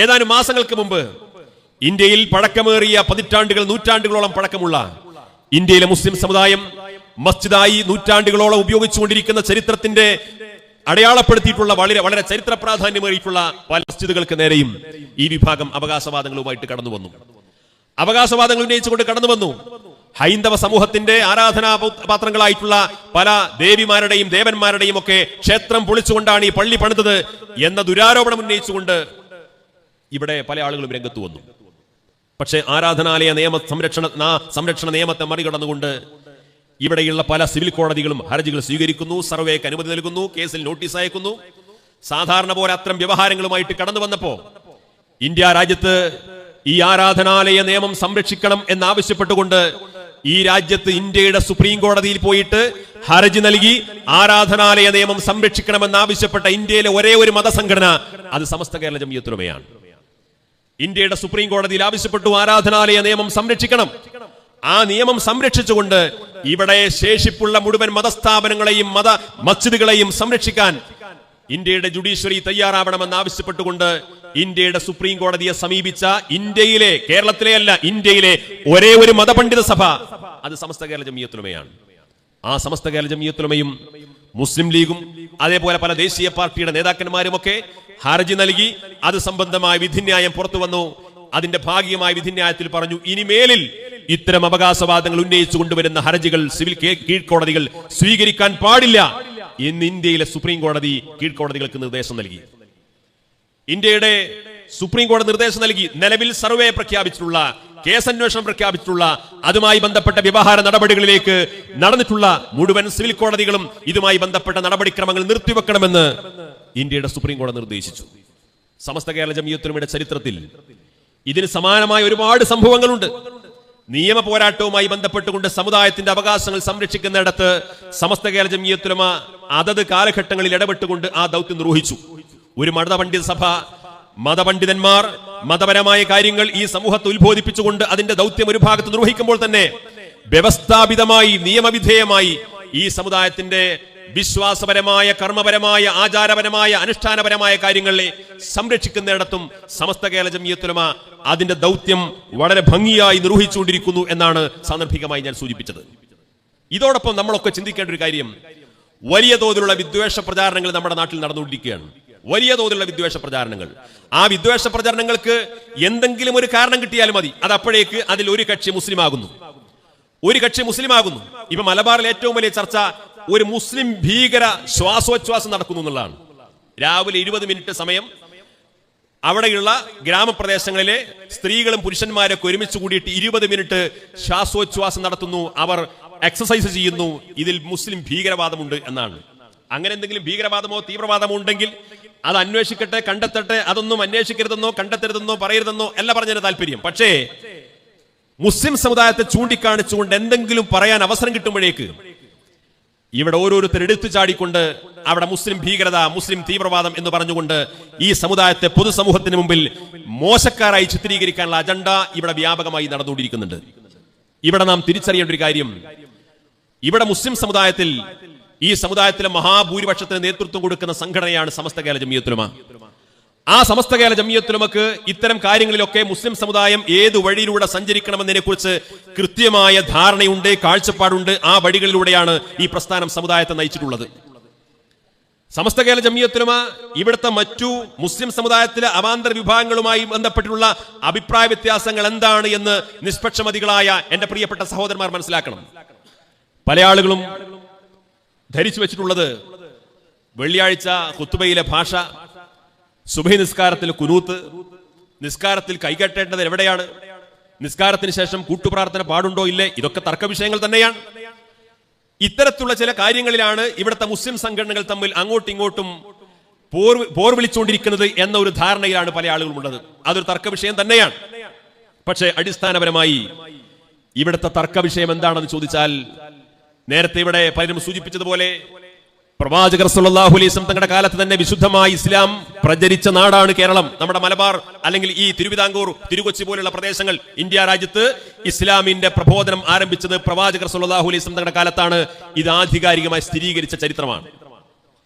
ഏതാനും മാസങ്ങൾക്ക് മുമ്പ് ഇന്ത്യയിൽ പഴക്കമേറിയ പതിറ്റാണ്ടുകൾ നൂറ്റാണ്ടുകളോളം പഴക്കമുള്ള ഇന്ത്യയിലെ മുസ്ലിം സമുദായം മസ്ജിദായി നൂറ്റാണ്ടുകളോളം ഉപയോഗിച്ചുകൊണ്ടിരിക്കുന്ന ചരിത്രത്തിന്റെ അടയാളപ്പെടുത്തിയിട്ടുള്ള വളരെ വളരെ ചരിത്ര പ്രാധാന്യമേറിയിട്ടുള്ള പല മസ്ജിദുകൾക്ക് നേരെയും ഈ വിഭാഗം അവകാശവാദങ്ങളുമായിട്ട് കടന്നു വന്നു. അവകാശവാദങ്ങൾ ഉന്നയിച്ചുകൊണ്ട് കടന്നു വന്നു. ഹൈന്ദവ സമൂഹത്തിന്റെ ആരാധനാ പാത്രങ്ങളായിട്ടുള്ള പല ദേവിമാരുടെയും ദേവന്മാരുടെയും ഒക്കെ ക്ഷേത്രം പൊളിച്ചുകൊണ്ടാണ് ഈ പള്ളി പണിതത് എന്ന ദുരാരോപണം ഉന്നയിച്ചുകൊണ്ട് ഇവിടെ പല ആളുകളും രംഗത്ത് വന്നു. പക്ഷേ ആരാധനാലയ സംരക്ഷണ നിയമത്തെ മറികടന്നുകൊണ്ട് ഇവിടെയുള്ള പല സിവിൽ കോടതികളും ഹർജികൾ സ്വീകരിക്കുന്നു, സർവേക്ക് അനുമതി നൽകുന്നു, കേസിൽ നോട്ടീസ് അയക്കുന്നു. സാധാരണ പോലെ അത്തരം വ്യവഹാരങ്ങളുമായിട്ട് കടന്നു വന്നപ്പോ ഇന്ത്യ രാജ്യത്ത് ഈ ആരാധനാലയ നിയമം സംരക്ഷിക്കണം എന്നാവശ്യപ്പെട്ടുകൊണ്ട് ഈ രാജ്യത്ത് ഇന്ത്യയുടെ സുപ്രീം കോടതിയിൽ പോയിട്ട് ഹർജി നൽകി ആരാധനാലയ നിയമം സംരക്ഷിക്കണമെന്നാവശ്യപ്പെട്ട ഇന്ത്യയിലെ ഒരേ ഒരു മതസംഘടന അത് സമസ്ത കേരള ജംഇയ്യത്തുൽ ഉലമയാണ്. ഇന്ത്യയുടെ സുപ്രീം കോടതിയിൽ ആവശ്യപ്പെട്ടു ആരാധനാലയ നിയമം സംരക്ഷിക്കണം. ആ നിയമം സംരക്ഷിച്ചുകൊണ്ട് ഇവിടെ ശേഷിപ്പുള്ള മുഴുവൻ മതസ്ഥാപനങ്ങളെയും മസ്ജിദുകളെയും സംരക്ഷിക്കാൻ ഇന്ത്യയുടെ ജുഡീഷ്യറി തയ്യാറാവണമെന്ന് ആവശ്യപ്പെട്ടുകൊണ്ട് ഇന്ത്യയുടെ സുപ്രീം കോടതിയെ സമീപിച്ച കേരളത്തിലെ അല്ല ഇന്ത്യയിലെ ഒരേ ഒരു മതപണ്ഡിത സഭ അത് സമസ്ത കേരള ജംഇയ്യത്തുൽ ഉലമയാണ്. ആ സമസ്ത കേരള ജംഇയ്യത്തുൽ ഉലമയും മുസ്ലിം ലീഗും അതേപോലെ പല ദേശീയ പാർട്ടിയുടെ നേതാക്കന്മാരുമൊക്കെ ഹർജി നൽകി അത് സംബന്ധമായ വിധിന്യായം പുറത്തു വന്നു. അതിന്റെ ഭാഗികമായ വിധിന്യായത്തിൽ പറഞ്ഞു, ഇനിമേലിൽ ഇത്തരം അവകാശവാദങ്ങൾ ഉന്നയിച്ചു കൊണ്ടുവരുന്ന ഹർജികൾ സിവിൽ കീഴ്ക്കോടതികൾ സ്വീകരിക്കാൻ പാടില്ല എന്ന് ഇന്ത്യയിലെ സുപ്രീം കോടതി കീഴ്ക്കോടതികൾക്ക് നിർദ്ദേശം നൽകി. ഇന്ത്യയുടെ സുപ്രീം കോടതി നിർദ്ദേശം നൽകി. നിലവിൽ സർവേ പ്രഖ്യാപിച്ചിട്ടുള്ള, കേസന്വേഷണം പ്രഖ്യാപിച്ചിട്ടുള്ള, അതുമായി ബന്ധപ്പെട്ട വ്യവഹാര നടപടികളിലേക്ക് നടന്നിട്ടുള്ള മുഴുവൻ സിവിൽ കോടതികളും ഇതുമായി ബന്ധപ്പെട്ട നടപടിക്രമങ്ങൾ നിർത്തിവെക്കണമെന്ന് ഇന്ത്യയുടെ സുപ്രീം കോടതി നിർദ്ദേശിച്ചു. സമസ്ത കേരള ജംഇയ്യത്തുൽ ഉലമയുടെ ചരിത്രത്തിൽ ഇതിന് സമാനമായ ഒരുപാട് സംഭവങ്ങളുണ്ട്. നിയമ പോരാട്ടവുമായി ബന്ധപ്പെട്ടുകൊണ്ട് സമുദായത്തിന്റെ അവകാശങ്ങൾ സംരക്ഷിക്കുന്നിടത്ത് സമസ്ത കേരള ജംഇയ്യത്തുൽ ഉലമ അതത് കാലഘട്ടങ്ങളിൽ ഇടപെട്ടുകൊണ്ട് ആ ദൗത്യം നിർവഹിച്ചു. ഒരു മതപണ്ഡിത സഭ, മതപണ്ഡിതന്മാർ മതപരമായ കാര്യങ്ങൾ ഈ സമൂഹത്തെ ഉത്ബോധിപ്പിച്ചുകൊണ്ട് അതിന്റെ ദൗത്യം ഒരു ഭാഗത്ത് നിർവഹിക്കുമ്പോൾ തന്നെ വ്യവസ്ഥാപിതമായി നിയമവിധേയമായി ഈ സമുദായത്തിന്റെ വിശ്വാസപരമായ, കർമ്മപരമായ, ആചാരപരമായ, അനുഷ്ഠാനപരമായ കാര്യങ്ങളെ സംരക്ഷിക്കുന്നിടത്തും സമസ്ത കേരള ജംഇയ്യത്തുൽ ഉലമ അതിന്റെ ദൗത്യം വളരെ ഭംഗിയായി നിർവഹിച്ചുകൊണ്ടിരിക്കുന്നു എന്നാണ് സാന്ദർഭികമായി ഞാൻ സൂചിപ്പിച്ചത്. ഇതോടൊപ്പം നമ്മളൊക്കെ ചിന്തിക്കേണ്ട ഒരു കാര്യം, വലിയ തോതിലുള്ള വിദ്വേഷ പ്രചാരണങ്ങൾ നമ്മുടെ നാട്ടിൽ നടന്നുകൊണ്ടിരിക്കുകയാണ്. വലിയ തോതിലുള്ള വിദ്വേഷ പ്രചാരണങ്ങൾ. ആ വിദ്വേഷ പ്രചാരണങ്ങൾക്ക് എന്തെങ്കിലും ഒരു കാരണം കിട്ടിയാൽ മതി, അത് അപ്പോഴേക്ക് അതിൽ ഒരു കക്ഷി മുസ്ലിമാകുന്നു. ഇപ്പൊ മലബാറിൽ ഏറ്റവും വലിയ ചർച്ച ഒരു മുസ്ലിം ഭീകര ശ്വാസോച്ഛ്വാസം നടക്കുന്നു എന്നുള്ളതാണ്. രാവിലെ 20 മിനിറ്റ് സമയം അവിടെയുള്ള ഗ്രാമപ്രദേശങ്ങളിലെ സ്ത്രീകളും പുരുഷന്മാരൊക്കെ ഒരുമിച്ച് കൂടിയിട്ട് 20 മിനിറ്റ് ശ്വാസോച്ഛ്വാസം നടത്തുന്നു, അവർ എക്സസൈസ് ചെയ്യുന്നു. ഇതിൽ മുസ്ലിം ഭീകരവാദമുണ്ട് എന്നാണ്. അങ്ങനെ എന്തെങ്കിലും ഭീകരവാദമോ തീവ്രവാദമോ ഉണ്ടെങ്കിൽ അത് അന്വേഷിക്കട്ടെ, കണ്ടെത്തട്ടെ. അതൊന്നും അന്വേഷിക്കരുതെന്നോ കണ്ടെത്തരുതെന്നോ പറയരുതെന്നോ അല്ല പറഞ്ഞതിന്റെ താല്പര്യം. പക്ഷേ മുസ്ലിം സമുദായത്തെ ചൂണ്ടിക്കാണിച്ചുകൊണ്ട് എന്തെങ്കിലും പറയാൻ അവസരം കിട്ടുമ്പോഴേക്ക് ഇവിടെ ഓരോരുത്തർ എടുത്തു ചാടിക്കൊണ്ട് അവിടെ മുസ്ലിം ഭീകരത, മുസ്ലിം തീവ്രവാദം എന്ന് പറഞ്ഞുകൊണ്ട് ഈ സമുദായത്തെ പൊതുസമൂഹത്തിന് മുമ്പിൽ മോശക്കാരായി ചിത്രീകരിക്കാനുള്ള അജണ്ട ഇവിടെ വ്യാപകമായി നടന്നുകൊണ്ടിരിക്കുന്നുണ്ട്. ഇവിടെ നാം തിരിച്ചറിയേണ്ട ഒരു കാര്യം, ഇവിടെ മുസ്ലിം സമുദായത്തിൽ ഈ സമുദായത്തിലെ മഹാഭൂരിപക്ഷത്തിന് നേതൃത്വം കൊടുക്കുന്ന സംഘടനയാണ് സമസ്ത കേരള ജംഇയ്യത്തുൽ ഉലമ. ആ സമസ്ത കേരള ജംഇയ്യത്തുൽ ഉലമക്ക് ഇത്തരം കാര്യങ്ങളിലൊക്കെ മുസ്ലിം സമുദായം ഏത് വഴിയിലൂടെ സഞ്ചരിക്കണമെന്നതിനെ കുറിച്ച് കൃത്യമായ ധാരണയുണ്ട്, കാഴ്ചപ്പാടുണ്ട്. ആ വഴികളിലൂടെയാണ് ഈ പ്രസ്ഥാനം സമുദായത്തെ നയിച്ചിട്ടുള്ളത്. സമസ്ത കേരള ജംഇയ്യത്തുൽ ഉലമ ഇവിടുത്തെ മറ്റു മുസ്ലിം സമുദായത്തിലെ അവാന്തര വിഭാഗങ്ങളുമായി ബന്ധപ്പെട്ടുള്ള അഭിപ്രായ വ്യത്യാസങ്ങൾ എന്താണ് എന്ന് നിഷ്പക്ഷമതികളായ എന്റെ പ്രിയപ്പെട്ട സഹോദരന്മാർ മനസ്സിലാക്കണം. പല ആളുകളും ധരിച്ചു വെച്ചിട്ടുള്ളത് വെള്ളിയാഴ്ച ഖുത്ബയിലെ ഭാഷ, സുബഹി നിസ്കാരത്തിൽ കുനൂത്ത്, നിസ്കാരത്തിൽ കൈകെട്ടേണ്ടത് എവിടെയാണ്, നിസ്കാരത്തിന് ശേഷം കൂട്ടുപ്രാർത്ഥന പാടുണ്ടോ ഇല്ലേ, ഇതൊക്കെ തർക്ക വിഷയങ്ങൾ തന്നെയാണ്. ഇത്തരത്തിലുള്ള ചില കാര്യങ്ങളിലാണ് ഇവിടുത്തെ മുസ്ലിം സംഘടനകൾ തമ്മിൽ അങ്ങോട്ടും ഇങ്ങോട്ടും പോർ വിളിച്ചുകൊണ്ടിരിക്കുന്നത് എന്ന ഒരു ധാരണയിലാണ് പല ആളുകളും ഉള്ളത്. അതൊരു തർക്ക വിഷയം തന്നെയാണ്. പക്ഷേ അടിസ്ഥാനപരമായി ഇവിടുത്തെ തർക്ക വിഷയം എന്താണെന്ന് ചോദിച്ചാൽ, നേരത്തെ ഇവിടെ പലരും സൂചിപ്പിച്ചതുപോലെ പ്രവാചകർ സല്ലല്ലാഹു അലൈഹി വസല്ലം തങ്ങളുടെ കാലത്ത് തന്നെ വിശുദ്ധമായ ഇസ്ലാം പ്രചരിച്ച നാടാണ് കേരളം. നമ്മുടെ മലബാർ അല്ലെങ്കിൽ ഈ തിരുവിതാംകൂർ, തിരുകൊച്ചി പോലുള്ള പ്രദേശങ്ങൾ, ഇന്ത്യ രാജ്യത്ത് ഇസ്ലാമിന്റെ പ്രബോധനം ആരംഭിച്ചത് പ്രവാചകർ സല്ലല്ലാഹു അലൈഹി വസല്ലം തങ്ങളുടെ കാലത്താണ്. ഇത് ആധികാരികമായി സ്ഥിരീകരിച്ച ചരിത്രമാണ്.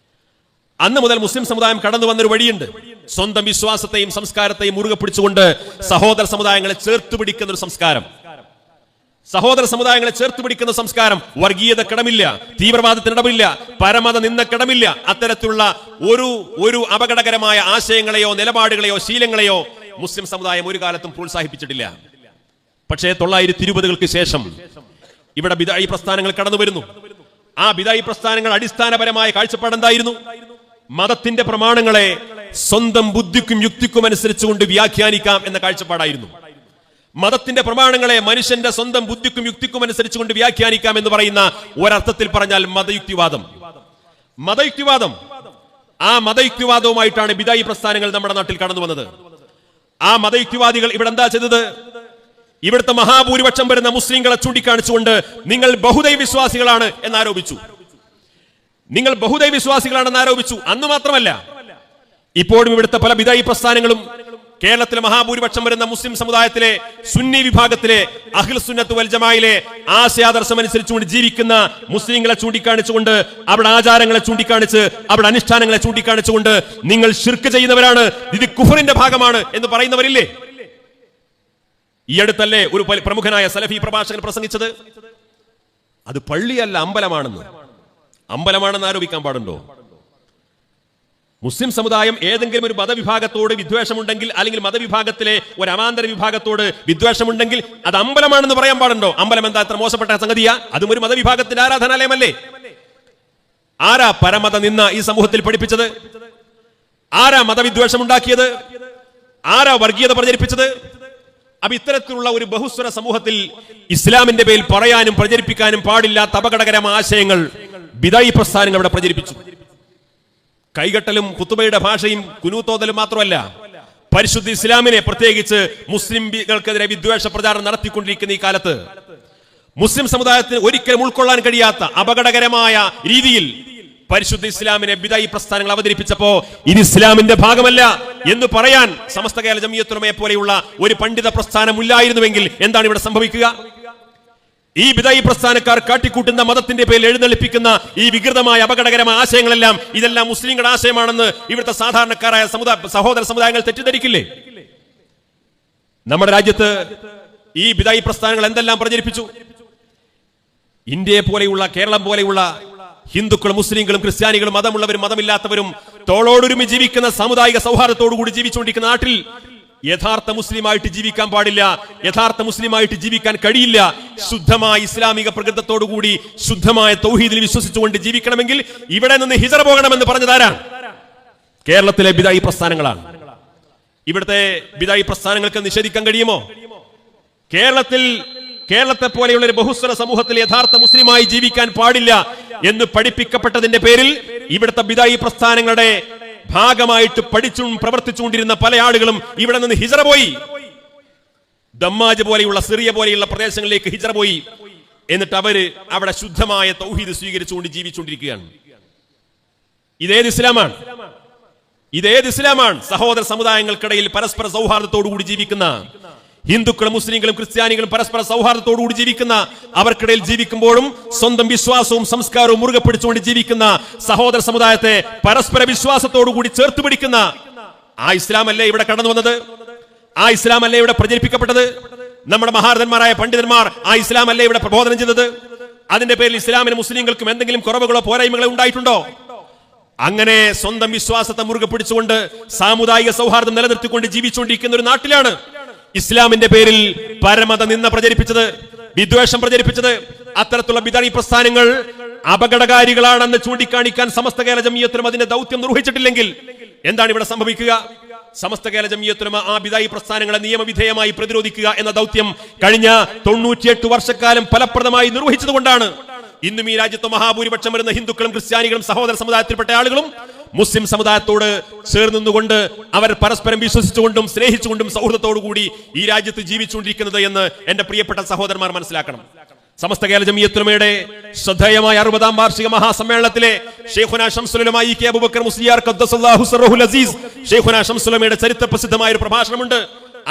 അന്ന് മുതൽ മുസ്ലിം സമുദായം കടന്നു വന്നൊരു വഴിയുണ്ട്. സ്വന്തം വിശ്വാസത്തെയും സംസ്കാരത്തെയും മുറുകെ പിടിച്ചുകൊണ്ട് സഹോദര സമുദായങ്ങളെ ചേർത്ത് പിടിക്കുന്ന ഒരു സംസ്കാരം, സഹോദര സമുദായങ്ങളെ ചേർത്ത് പിടിക്കുന്ന സംസ്കാരം. വർഗീയത കടമില്ല, തീവ്രവാദത്തിനിടമില്ല, പരമത നിന്ന കടമില്ല. അത്തരത്തിലുള്ള ഒരു അപകടകരമായ ആശയങ്ങളെയോ നിലപാടുകളെയോ ശീലങ്ങളെയോ മുസ്ലിം സമുദായം ഒരു കാലത്തും പ്രോത്സാഹിപ്പിച്ചിട്ടില്ല. പക്ഷേ 1920-കൾക്ക് ശേഷം ഇവിടെ ബിദഈ പ്രസ്ഥാനങ്ങൾ കടന്നു വരുന്നു. ആ ബിദഈ പ്രസ്ഥാനങ്ങൾ അടിസ്ഥാനപരമായ കാഴ്ചപ്പാട് എന്തായിരുന്നു? മതത്തിന്റെ പ്രമാണങ്ങളെ സ്വന്തം ബുദ്ധിക്കും യുക്തിക്കും അനുസരിച്ചുകൊണ്ട് വ്യാഖ്യാനിക്കാം എന്ന കാഴ്ചപ്പാടായിരുന്നു. മതത്തിന്റെ പ്രമാണങ്ങളെ മനുഷ്യന്റെ സ്വന്തം ബുദ്ധിക്കും യുക്തിക്കും അനുസരിച്ചുകൊണ്ട് വ്യാഖ്യാനിക്കാം എന്ന് പറയുന്ന ഒരർത്ഥത്തിൽ പറഞ്ഞാൽ മതയുക്തിവാദം. ആ മതയുക്തിവാദവുമായിട്ടാണ് ബിദഈ പ്രസ്ഥാനങ്ങൾ നമ്മുടെ നാട്ടിൽ കടന്നു വന്നത്. ആ മതയുക്തിവാദികൾ ഇവിടെ എന്താ ചെയ്തത്? ഇവിടുത്തെ മഹാഭൂരിപക്ഷം വരുന്ന മുസ്ലിങ്ങളെ ചൂണ്ടിക്കാണിച്ചുകൊണ്ട് നിങ്ങൾ ബഹുദൈവ വിശ്വാസികളാണ് എന്നാരോപിച്ചു. അന്ന് മാത്രമല്ല, ഇപ്പോഴും ഇവിടുത്തെ പല ബിദഈ പ്രസ്ഥാനങ്ങളും കേരളത്തിലെ മഹാഭൂരിപക്ഷം വരുന്ന മുസ്ലിം സമുദായത്തിലെ സുന്നി വിഭാഗത്തിലെ അഹ്ലുസ് സുന്നത്ത് വൽ ജമാഅയിലെ ആശയാദർശം അനുസരിച്ചുകൊണ്ട് ജീവിക്കുന്ന മുസ്ലിങ്ങളെ ചൂണ്ടിക്കാണിച്ചുകൊണ്ട്, അവിടെ ആചാരങ്ങളെ ചൂണ്ടിക്കാണിച്ച്, അവിടെ അനുഷ്ഠാനങ്ങളെ ചൂണ്ടിക്കാണിച്ചുകൊണ്ട് നിങ്ങൾ ശിർക്ക് ചെയ്യുന്നവരാണ്, ഇത് കുഫറിന്റെ ഭാഗമാണ് എന്ന് പറയുന്നവരില്ലേ? ഈ അടുത്തല്ലേ ഒരു പ്രമുഖനായ സലഫി പ്രഭാഷകൻ പ്രസംഗിച്ചത്? അത് പള്ളിയല്ല അമ്പലമാണെന്ന് ആരോപിക്കാൻ പാടുണ്ടോ? മുസ്ലിം സമുദായം ഏതെങ്കിലും ഒരു മതവിഭാഗത്തോട് വിദ്വേഷമുണ്ടെങ്കിൽ, അല്ലെങ്കിൽ മതവിഭാഗത്തിലെ ഒരു അമാന്തര വിഭാഗത്തോട് വിദ്വേഷമുണ്ടെങ്കിൽ അത് അമ്പലമാണെന്ന് പറയാൻ പാടുണ്ടോ? അമ്പലം എന്താ എത്ര മോശപ്പെട്ട സംഗതിയാ? അതും ഒരു മതവിഭാഗത്തിന്റെ ആരാധനാലയമല്ലേ? ആരാ പരമത നിന്ന ഈ സമൂഹത്തിൽ പഠിപ്പിച്ചത്? ആരാ മതവിദ്വേഷം ഉണ്ടാക്കിയത്? ആരാ വർഗീയത പ്രചരിപ്പിച്ചത്? അപ്പൊ ഇത്തരത്തിലുള്ള ഒരു ബഹുസ്വര സമൂഹത്തിൽ ഇസ്ലാമിന്റെ പേരിൽ പറയാനും പ്രചരിപ്പിക്കാനും പാടില്ലാത്ത അപകടകരമായ ആശയങ്ങൾ ബിദഈ പ്രസ്ഥാനങ്ങൾ അവിടെ പ്രചരിപ്പിച്ചു. കൈകെട്ടലും ഖുതുബയുടെ ഭാഷയും കുനൂത്തോതലും മാത്രമല്ല, പരിശുദ്ധ ഇസ്ലാമിനെ പ്രത്യേകിച്ച് മുസ്ലിംകൾക്കെതിരെ വിദ്വേഷ പ്രചാരണം നടത്തിക്കൊണ്ടിരിക്കുന്ന ഈ കാലത്ത് മുസ്ലിം സമുദായത്തിന് ഒരിക്കലും ഉൾക്കൊള്ളാൻ കഴിയാത്ത അപകടകരമായ രീതിയിൽ പരിശുദ്ധ ഇസ്ലാമിനെ ബിദഈ പ്രസ്ഥാനങ്ങൾ അവതരിപ്പിച്ചപ്പോ ഇത് ഇസ്ലാമിന്റെ ഭാഗമല്ല എന്ന് പറയാൻ സമസ്ത കേരള ജംഇയ്യത്തുൽ ഉലമയെ പോലെയുള്ള ഒരു പണ്ഡിത പ്രസ്ഥാനം ഇല്ലായിരുന്നുവെങ്കിൽ എന്താണ് ഇവിടെ സംഭവിക്കുക? ഈ ബിദഈ പ്രസ്ഥാനക്കാർ കാട്ടിക്കൂട്ടുന്ന മതത്തിന്റെ പേരിൽ എഴുന്നള്ളിപ്പിക്കുന്ന ഈ വികൃതമായ അപകടകരമായ ആശയങ്ങളെല്ലാം ഇതെല്ലാം മുസ്ലിങ്ങളുടെ ആശയമാണെന്ന് ഇവിടുത്തെ സാധാരണക്കാരായ സഹോദര സമുദായങ്ങൾ തെറ്റിദ്ധരിക്കില്ലേ? നമ്മുടെ രാജ്യത്ത് ഈ ബിദഈ പ്രസ്ഥാനങ്ങൾ എന്തെല്ലാം പ്രചരിപ്പിച്ചു? ഇന്ത്യയെ പോലെയുള്ള, കേരളം പോലെയുള്ള ഹിന്ദുക്കളും മുസ്ലിങ്ങളും ക്രിസ്ത്യാനികളും മതമുള്ളവരും മതമില്ലാത്തവരും തോളോടൊരുമി ജീവിക്കുന്ന സാമുദായിക സൗഹാർദ്ദത്തോടുകൂടി ജീവിച്ചുകൊണ്ടിരിക്കുന്ന നാട്ടിൽ യഥാർത്ഥ മുസ്ലിമായിട്ട് ജീവിക്കാൻ പാടില്ല, യഥാർത്ഥ മുസ്ലിമായിട്ട് ജീവിക്കാൻ കഴിയില്ല. ശുദ്ധമായ ഇസ്ലാമിക പ്രകൃതത്തോടുകൂടി ശുദ്ധമായ തൗഹീദിൽ വിശ്വസിച്ചുകൊണ്ട് ജീവിക്കണമെങ്കിൽ ഇവിടെ നിന്ന് ഹിജറ പോകണമെന്ന് പറഞ്ഞതാരാണ്? കേരളത്തിലെ ബിദഈ പ്രസ്ഥാനങ്ങളാണ്. ഇവിടുത്തെ ബിദഈ പ്രസ്ഥാനങ്ങൾക്ക് നിഷേധിക്കാൻ കഴിയുമോ? കേരളത്തെ പോലെയുള്ള ഒരു ബഹുസ്വര സമൂഹത്തിൽ യഥാർത്ഥ മുസ്ലിമായി ജീവിക്കാൻ പാടില്ല എന്ന് പഠിപ്പിക്കപ്പെട്ടതിന്റെ പേരിൽ ഇവിടുത്തെ ബിദഈ പ്രസ്ഥാനങ്ങളുടെ ഭാഗമായിട്ട് പഠിച്ചും പ്രവർത്തിച്ചുകൊണ്ടിരുന്ന പല ആളുകളും ഇവിടെ നിന്ന് ഹിജറ പോയി. ദമ്മാജ് പോലെയുള്ള, സിറിയ പോലെയുള്ള പ്രദേശങ്ങളിലേക്ക് ഹിജറ പോയി. എന്നിട്ട് അവര് അവിടെ ശുദ്ധമായ തൗഹീദ് സ്വീകരിച്ചുകൊണ്ട് ജീവിച്ചുകൊണ്ടിരിക്കുകയാണ്. ഇതേത് ഇസ്ലാമാണ്? സഹോദര സമുദായങ്ങൾക്കിടയിൽ പരസ്പര സൗഹാർദ്ദത്തോടുകൂടി ജീവിക്കുന്ന, ഹിന്ദുക്കളും മുസ്ലിങ്ങളും ക്രിസ്ത്യാനികളും പരസ്പര സൗഹാർദ്ദത്തോടുകൂടി ജീവിക്കുന്ന, അവർക്കിടയിൽ ജീവിക്കുമ്പോഴും സ്വന്തം വിശ്വാസവും സംസ്കാരവും മുറുകെ പിടിച്ചുകൊണ്ട് ജീവിക്കുന്ന സഹോദര സമുദായത്തെ പരസ്പര വിശ്വാസത്തോടുകൂടി ചേർത്ത് പിടിക്കുന്ന ആ ഇസ്ലാമല്ലേ ഇവിടെ കടന്നു വന്നത്? ആ ഇസ്ലാമല്ലേ ഇവിടെ പ്രചരിപ്പിക്കപ്പെട്ടത്? നമ്മുടെ മഹാരഥന്മാരായ പണ്ഡിതന്മാർ ആ ഇസ്ലാമല്ലേ ഇവിടെ പ്രബോധനം ചെയ്തത്? അതിന്റെ പേരിൽ ഇസ്ലാമിന് മുസ്ലിങ്ങൾക്കും എന്തെങ്കിലും കുറവുകളോ പോരായ്മകളോ ഉണ്ടായിട്ടുണ്ടോ? അങ്ങനെ സ്വന്തം വിശ്വാസത്തെ മുറുകെ പിടിച്ചുകൊണ്ട് സാമുദായിക സൗഹാർദ്ദം നിലനിർത്തിക്കൊണ്ട് ജീവിച്ചുകൊണ്ടിരിക്കുന്ന ഒരു നാട്ടിലാണ് ഇസ്ലാമിന്റെ പേരിൽ പരമത നിന്ന പ്രചരിപ്പിച്ചത്, വിദ്വേഷം പ്രചരിപ്പിച്ചത്. അത്തരത്തിലുള്ള ബിദഈ പ്രസ്ഥാനങ്ങൾ അപകടകാരികളാണെന്ന് ചൂണ്ടിക്കാണിക്കാൻ സമസ്ത കേരള ജംഇയ്യത്തുൽ ഉലമ അതിന്റെ ദൗത്യം നിർവഹിച്ചിട്ടില്ലെങ്കിൽ എന്താണ് ഇവിടെ സംഭവിക്കുക? സമസ്ത കേരള ജംഇയ്യത്തുൽ ഉലമ ആ ബിദഈ പ്രസ്ഥാനങ്ങളെ നിയമവിധേയമായി പ്രതിരോധിക്കുക എന്ന ദൗത്യം കഴിഞ്ഞ 98 വർഷക്കാലം ഫലപ്രദമായി നിർവഹിച്ചതുകൊണ്ടാണ് ഇന്നും ഈ രാജ്യത്ത് മഹാഭൂരിപക്ഷം വരുന്ന ഹിന്ദുക്കളും ക്രിസ്ത്യാനികളും സഹോദര സമുദായത്തിൽപ്പെട്ട ആളുകളും മുസ്ലിം സമുദായത്തോട് ചേർന്നുകൊണ്ട് അവർ പരസ്പരം വിശ്വസിച്ചുകൊണ്ടും സ്നേഹിച്ചുകൊണ്ടും സൗഹൃദത്തോടു കൂടി ഈ രാജ്യത്ത് ജീവിച്ചുകൊണ്ടിരിക്കുന്നത് എന്ന് എന്റെ പ്രിയപ്പെട്ട സഹോദരന്മാർ മനസ്സിലാക്കണം. സമസ്ത കേരള ജംഇയ്യത്തുൽ ഉലമയുടെ ശ്രദ്ധേയമായ 60ാം വാർഷിക മഹാസമ്മേളനത്തിലെ ശൈഖുനാ ശംസുൽ ഉലമ ഇ കെ അബൂബക്കർ മുസ്ലിയാർ ഖദ്ദസല്ലാഹു സിർറഹുൽ അസീസ് ശൈഖുനാ ശംസുൽ ഉലമയുടെ ചരിത്ര പ്രസിദ്ധമായ ഒരു പ്രഭാഷണമുണ്ട്.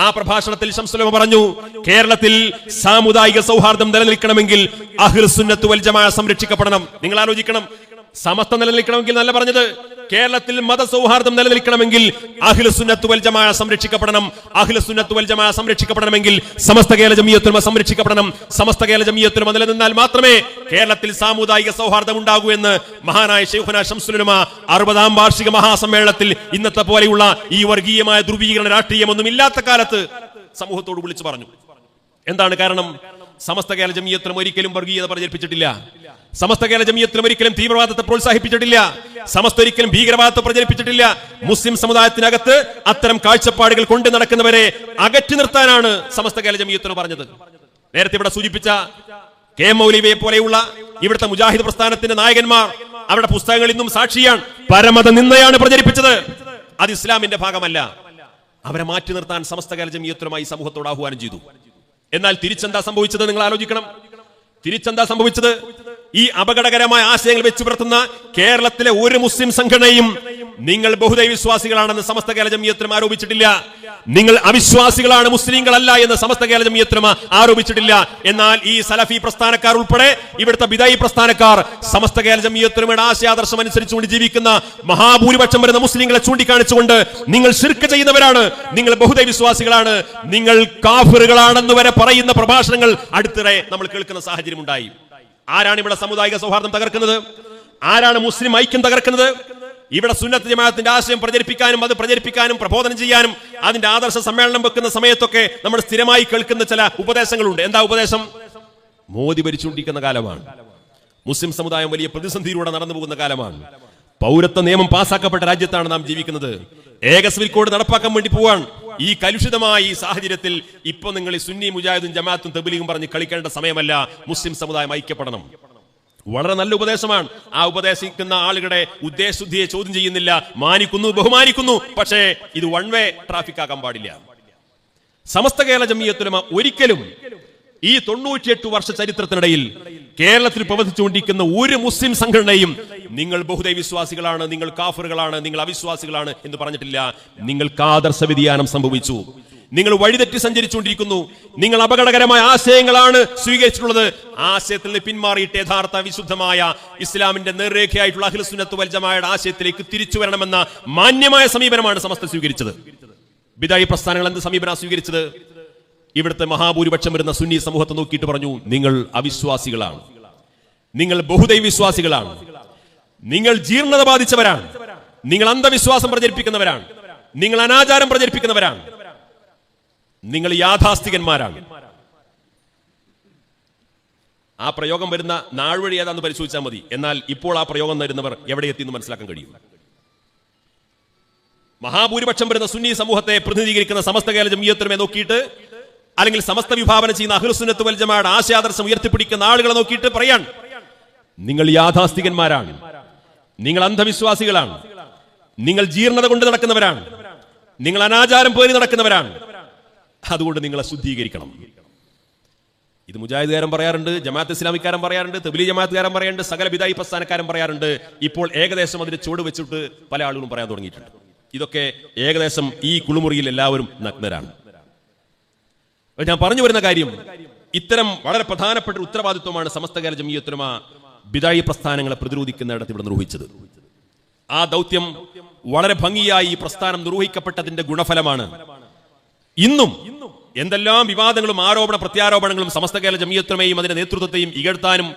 ആ പ്രഭാഷണത്തിൽ ശംസുൽ ഉലമ പറഞ്ഞു, കേരളത്തിൽ സാമുദായിക സൗഹാർദ്ദം നിലനിൽക്കണമെങ്കിൽ അഹ്ലുസ് സുന്നത്ത് വൽ ജമാഅ സംരക്ഷിക്കപ്പെടണം. നിങ്ങൾ ആലോചിക്കണം, സമസ്ത നിലനിൽക്കണമെങ്കിൽ നല്ല പറഞ്ഞത്, കേരളത്തിൽ മതസൗഹാർദ്ദം നിലനിൽക്കണമെങ്കിൽ അഹ്ലുസുന്നത്ത് വൽ ജമാഅ സംരക്ഷിക്കപ്പെടണം. അഹ്ലുസുന്നത്ത് വൽ ജമാഅ സംരക്ഷിക്കപ്പെടണമെങ്കിൽ സമസ്ത കേരള ജമിയത്തുൽ ഉലമ സംരക്ഷിക്കപ്പെടണം. സമസ്ത കേരള ജമിയത്തുൽ ഉലമ നിലനിന്നാൽ മാത്രമേ കേരളത്തിൽ സാമുദായിക സൗഹാർദ്ദം ഉണ്ടാകൂ എന്ന് മഹാനായ ശൈഖുനാ ശംസുൽ ഉലമ 60ാം വാർഷിക മഹാസമ്മേളനത്തിൽ ഇന്നത്തെ പോലെയുള്ള ഈ വർഗീയമായ ധ്രുവീകരണ രാഷ്ട്രീയമൊന്നും ഇല്ലാത്ത കാലത്ത് സമൂഹത്തോട് വിളിച്ചു പറഞ്ഞു. എന്താണ് കാരണം? സമസ്ത കേരള ജമിയത്തുൽ ഉലമ ഒരിക്കലും വർഗീയത പ്രചരിപ്പിച്ചിട്ടില്ല. സമസ്ത കേരള ജമിയത്തുൽ ഉലമ ഒരിക്കലും തീവ്രവാദത്തെ പ്രോത്സാഹിപ്പിച്ചിട്ടില്ല. സമസ്ത ഒരിക്കലും ഭീകരവാദത്തെ പ്രചരിപ്പിച്ചിട്ടില്ല. മുസ്ലിം സമുദായത്തിനകത്ത് അത്തരം കാഴ്ചപ്പാടുകൾ കൊണ്ട് നടക്കുന്നവരെ അകറ്റി നിർത്താനാണ് സമസ്ത കേരള ജമിയത്തുൽ ഉലമ പറഞ്ഞത്. നേരത്തെ ഇവിടെ സൂചിപ്പിച്ച കെ മൗലവിയെ പോലെയുള്ള ഇവിടുത്തെ മുജാഹിദ് പ്രസ്ഥാനത്തിന്റെ നായകന്മാർ അവരുടെ പുസ്തകങ്ങൾ ഇന്നും സാക്ഷിയാണ്. പരമത നിന്ദയാണ് പ്രചരിപ്പിച്ചത്. അത് ഇസ്ലാമിന്റെ ഭാഗമല്ല. അവരെ മാറ്റി നിർത്താൻ സമസ്ത കേരള ജമിയത്തുൽ ഉലമ സമൂഹത്തോട് ആഹ്വാനം ചെയ്തു. എന്നാൽ തിരിച്ചെന്താ സംഭവിച്ചത്? നിങ്ങൾ ആലോചിക്കണം. തിരിച്ചെന്താ സംഭവിച്ചത്? ഈ അപകടകരമായ ആശയങ്ങൾ വെച്ചു പുലർത്തുന്ന കേരളത്തിലെ ഒരു മുസ്ലിം സംഘടനയും നിങ്ങൾ ബഹുദൈവ വിശ്വാസികളാണെന്ന് സമസ്ത കേരള ജമിയത്തുൽ ഉലമ ആരോപിച്ചിട്ടില്ല. നിങ്ങൾ അവിശ്വാസികളാണ്, മുസ്ലിങ്ങളല്ല എന്ന് സമസ്ത കേരള ജമിയത്തുൽ ഉലമ ആരോപിച്ചിട്ടില്ല. എന്നാൽ ഈ സലഫി പ്രസ്ഥാനക്കാർ ഉൾപ്പെടെ ഇവിടുത്തെ ബിദഈ പ്രസ്ഥാനക്കാർ സമസ്ത കേരള ജമിയത്തുൽ ഉലമയുടെ ആശയാദർശം അനുസരിച്ചുകൊണ്ട് ജീവിക്കുന്ന മഹാഭൂരിപക്ഷം വരുന്ന മുസ്ലിങ്ങളെ ചൂണ്ടിക്കാണിച്ചുകൊണ്ട് നിങ്ങൾ ശിർക്ക് ചെയ്യുന്നവരാണ്, നിങ്ങൾ ബഹുദൈവ വിശ്വാസികളാണ്, നിങ്ങൾ കാഫിറുകളാണെന്ന് വരെ പറയുന്ന പ്രഭാഷണങ്ങൾ അടുത്തിടെ നമ്മൾ കേൾക്കുന്ന സാഹചര്യം ഉണ്ടായി. ആരാണ് ഇവിടെ സാമുദായിക സൗഹാർദ്ദം തകർക്കുന്നത്? ആരാണ് മുസ്ലിം ഐക്യം തകർക്കുന്നത്? ഇവിടെ സുന്നത്ത് ജമാഅത്തിന്റെ ആശയം പ്രചരിപ്പിക്കാനും അത് പ്രചരിപ്പിക്കാനും പ്രബോധനം ചെയ്യാനും അതിന്റെ ആദർശ സമ്മേളനം വെക്കുന്ന സമയത്തൊക്കെ നമ്മൾ സ്ഥിരമായി കേൾക്കുന്ന ചില ഉപദേശങ്ങളുണ്ട്. എന്താ ഉപദേശം? മോദി ഭരിച്ചുകൊണ്ടിരിക്കുന്ന കാലമാണ്. മുസ്ലിം സമുദായം വലിയ പ്രതിസന്ധിയിലൂടെ നടന്നു പോകുന്ന കാലമാണ്. പൗരത്വ നിയമം പാസ്സാക്കപ്പെട്ട രാജ്യത്താണ് നാം ജീവിക്കുന്നത്. ഏക സിവിൽ കോഡ് നടപ്പാക്കാൻ വേണ്ടി പോവാൻ. ഈ കലുഷിതമായ ഈ സാഹചര്യത്തിൽ ഇപ്പൊ നിങ്ങൾ ഈ സുന്നി മുജാഹിദും ജമാഅത്തും തബ്ലീഗും പറഞ്ഞ് കളിക്കേണ്ട സമയമല്ല. മുസ്ലിം സമുദായം ഐക്യപ്പെടണം. വളരെ നല്ല ഉപദേശമാണ്. ആ ഉപദേശിക്കുന്ന ആളുകളുടെ ഉദ്ദേശശുദ്ധിയെ ചോദ്യം ചെയ്യുന്നില്ല, മാനിക്കുന്നു, ബഹുമാനിക്കുന്നു. പക്ഷേ ഇത് വൺ വേ ട്രാഫിക് ആക്കാൻ പാടില്ല. സമസ്ത കേരള ജമിയത്തുൽ ഉലമ ഒരിക്കലും ഈ 98 വർഷ ചരിത്രത്തിനിടയിൽ കേരളത്തിൽ പ്രവർത്തിച്ചുകൊണ്ടിരിക്കുന്ന ഒരു മുസ്ലിം സംഘടനയും നിങ്ങൾ ബഹുദൈവ വിശ്വാസികളാണ്, നിങ്ങൾ കാഫിറുകളാണ്, നിങ്ങൾ അവിശ്വാസികളാണ് എന്ന് പറഞ്ഞിട്ടില്ല. നിങ്ങൾക്ക് ആദർശ വ്യതിയാനം സംഭവിച്ചു. നിങ്ങൾ വഴിതെറ്റി സഞ്ചരിച്ചുകൊണ്ടിരിക്കുന്നു. നിങ്ങൾ അപകടകരമായ ആശയങ്ങളാണ് സ്വീകരിച്ചിട്ടുള്ളത്. ആശയത്തിൽ നിന്ന് പിന്മാറിയിട്ട് യഥാർത്ഥ വിശുദ്ധമായ ഇസ്ലാമിന്റെ നേർരേഖയായിട്ടുള്ള അഹ്ലുസുന്നത്ത് വൽ ജമാഅയുടെ ആശയത്തിലേക്ക് തിരിച്ചു വരണമെന്ന മാന്യമായ സമീപനമാണ് സമസ്ത സ്വീകരിച്ചത്. ബിദഈ പ്രസ്ഥാനങ്ങൾ എന്ത് സമീപനമാണ് സ്വീകരിച്ചത്? ഇവിടുത്തെ മഹാഭൂരിപക്ഷം വരുന്ന സുന്നി സമൂഹത്തെ നോക്കിയിട്ട് പറഞ്ഞു, നിങ്ങൾ അവിശ്വാസികളാണ്, നിങ്ങൾ ബഹുദൈവ വിശ്വാസികളാണ്, നിങ്ങൾ ജീർണത ബാധിച്ചവരാണ്, നിങ്ങൾ അന്ധവിശ്വാസം പ്രചരിപ്പിക്കുന്നവരാണ്, നിങ്ങൾ അനാചാരം പ്രചരിപ്പിക്കുന്നവരാണ്, നിങ്ങൾ യാഥാസ്ഥികന്മാരാണ്. ആ പ്രയോഗം വരുന്ന നാൾവഴി ഏതാന്ന് പരിശോധിച്ചാൽ മതി. എന്നാൽ ഇപ്പോൾ ആ പ്രയോഗം വരുന്നവർ എവിടെ എത്തിയെന്ന് മനസ്സിലാക്കാൻ കഴിയും. മഹാഭൂരിപക്ഷം വരുന്ന സുന്നി സമൂഹത്തെ പ്രതിനിധീകരിക്കുന്ന സമസ്ത കേരള ജമിയത്തുൽ ഉലമയെ നോക്കിയിട്ട്, അല്ലെങ്കിൽ സമസ്ത വിഭാവനം ചെയ്യുന്ന അഹ്ലുസുന്നത്ത് വൽ ജമാഅയുടെ ആശയാദർശം ഉയർത്തിപ്പിടിക്കുന്ന ആളുകളെ നോക്കിയിട്ട് പറയാൻ, നിങ്ങൾ യാഥാസ്ഥികന്മാരാണ്, നിങ്ങൾ അന്ധവിശ്വാസികളാണ്, നിങ്ങൾ ജീർണത കൊണ്ട് നടക്കുന്നവരാണ്, നിങ്ങൾ അനാചാരം പേറി നടക്കുന്നവരാണ്, അതുകൊണ്ട് നിങ്ങളെ ശുദ്ധീകരിക്കണം. ഇത് മുജാഹിദുകാരൻ പറയാറുണ്ട്, ജമാഅത്ത് ഇസ്ലാമിക്കാരൻ പറയാറുണ്ട്, തബ്ലീഗ് ജമാഅത്തുകാരൻ പറയാറുണ്ട്, സകല ബിദഈ പ്രസ്ഥാനക്കാരൻ പറയാറുണ്ട്. ഇപ്പോൾ ഏകദേശം അതിന് ചുവട് വെച്ചിട്ട് പല ആളുകളും പറയാൻ തുടങ്ങിയിട്ടുണ്ട്. ഇതൊക്കെ ഏകദേശം ഈ കുളിമുറിയിൽ എല്ലാവരും നഗ്നരാണ്. ഞാൻ പറഞ്ഞു വരുന്ന കാര്യം, ഇത്തരം വളരെ പ്രധാനപ്പെട്ട ഉത്തരവാദിത്വമാണ് സമസ്ത കേരള ജമിയത്തുൽ ഉലമ ബിദഈ പ്രസ്ഥാനങ്ങളെ പ്രതിരോധിക്കുന്നിടത്ത് ഇവിടെ നിർവഹിച്ചത്. ആ ദൗത്യം വളരെ ഭംഗിയായി ഈ പ്രസ്ഥാനം നിർവഹിക്കപ്പെട്ടതിന്റെ ഗുണഫലമാണ് ഇന്നും എന്തെല്ലാം വിവാദങ്ങളും ആരോപണ പ്രത്യാരോപണങ്ങളും സമസ്ത കേരള ജമിയത്തുൽ ഉലമയും അതിന്റെ നേതൃത്വത്തെയും ഇകഴ്ത്താനും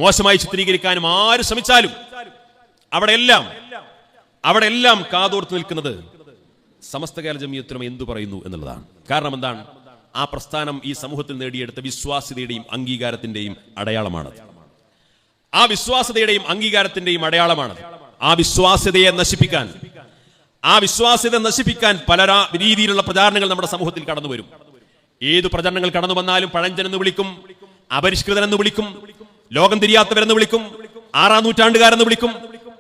മോശമായി ചിത്രീകരിക്കാനും ആര് ശ്രമിച്ചാലും അവിടെയെല്ലാം കാതോർത്ത് നിൽക്കുന്നത് സമസ്ത കേരള ജമിയത്തുൽ ഉലമ എന്തു പറയുന്നു എന്നുള്ളതാണ്. കാരണം എന്താണ്? ആ പ്രസ്ഥാനം ഈ സമൂഹത്തിൽ നേടിയെടുത്ത വിശ്വാസ്യതയുടെയും അംഗീകാരത്തിന്റെയും അടയാളമാണത്. ആ വിശ്വാസ്യതയുടെയും അംഗീകാരത്തിന്റെയും അടയാളമാണത്. ആ വിശ്വാസ്യതയെ നശിപ്പിക്കാൻ പല രീതിയിലുള്ള പ്രചാരണങ്ങൾ നമ്മുടെ സമൂഹത്തിൽ കടന്നു വരും. ഏത് പ്രചരണങ്ങൾ കടന്നു വന്നാലും പഴഞ്ചനെന്ന് വിളിക്കും, അപരിഷ്കൃതനെന്ന് വിളിക്കും, ലോകം തിരിയാത്തവരെന്ന് വിളിക്കും, 6ാം നൂറ്റാണ്ടുകാരെന്ന് വിളിക്കും.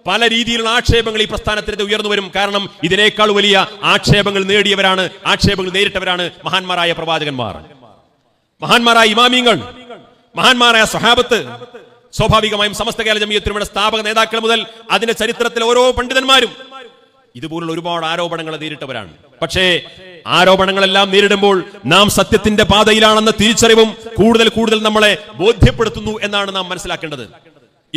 പല രീതിയിലുള്ള ആക്ഷേപങ്ങൾ ഈ പ്രസ്ഥാനത്തിനെതിരെ ഉയർന്നു വരും. കാരണം ഇതിനേക്കാൾ വലിയ ആക്ഷേപങ്ങൾ നേടിയവരാണ്, ആക്ഷേപങ്ങൾ നേരിട്ടവരാണ് മഹാന്മാരായ പ്രവാചകന്മാർ, മഹാന്മാരായ ഇമാമിങ്ങൾ, മഹാന്മാരായ സ്വഹാബത്ത്. സ്വാഭാവികമായും സമസ്ത കേരള ജമിയത്തുൽ ഉലമയുടെ സ്ഥാപക നേതാക്കൾ മുതൽ അതിന്റെ ചരിത്രത്തിലെ ഓരോ പണ്ഡിതന്മാരും ഇതുപോലുള്ള ഒരുപാട് ആരോപണങ്ങൾ നേരിട്ടവരാണ്. പക്ഷേ ആരോപണങ്ങളെല്ലാം നേരിടുമ്പോൾ നാം സത്യത്തിന്റെ പാതയിലാണെന്ന തിരിച്ചറിവും കൂടുതൽ നമ്മളെ ബോധ്യപ്പെടുത്തുന്നു എന്നാണ് നാം മനസ്സിലാക്കേണ്ടത്.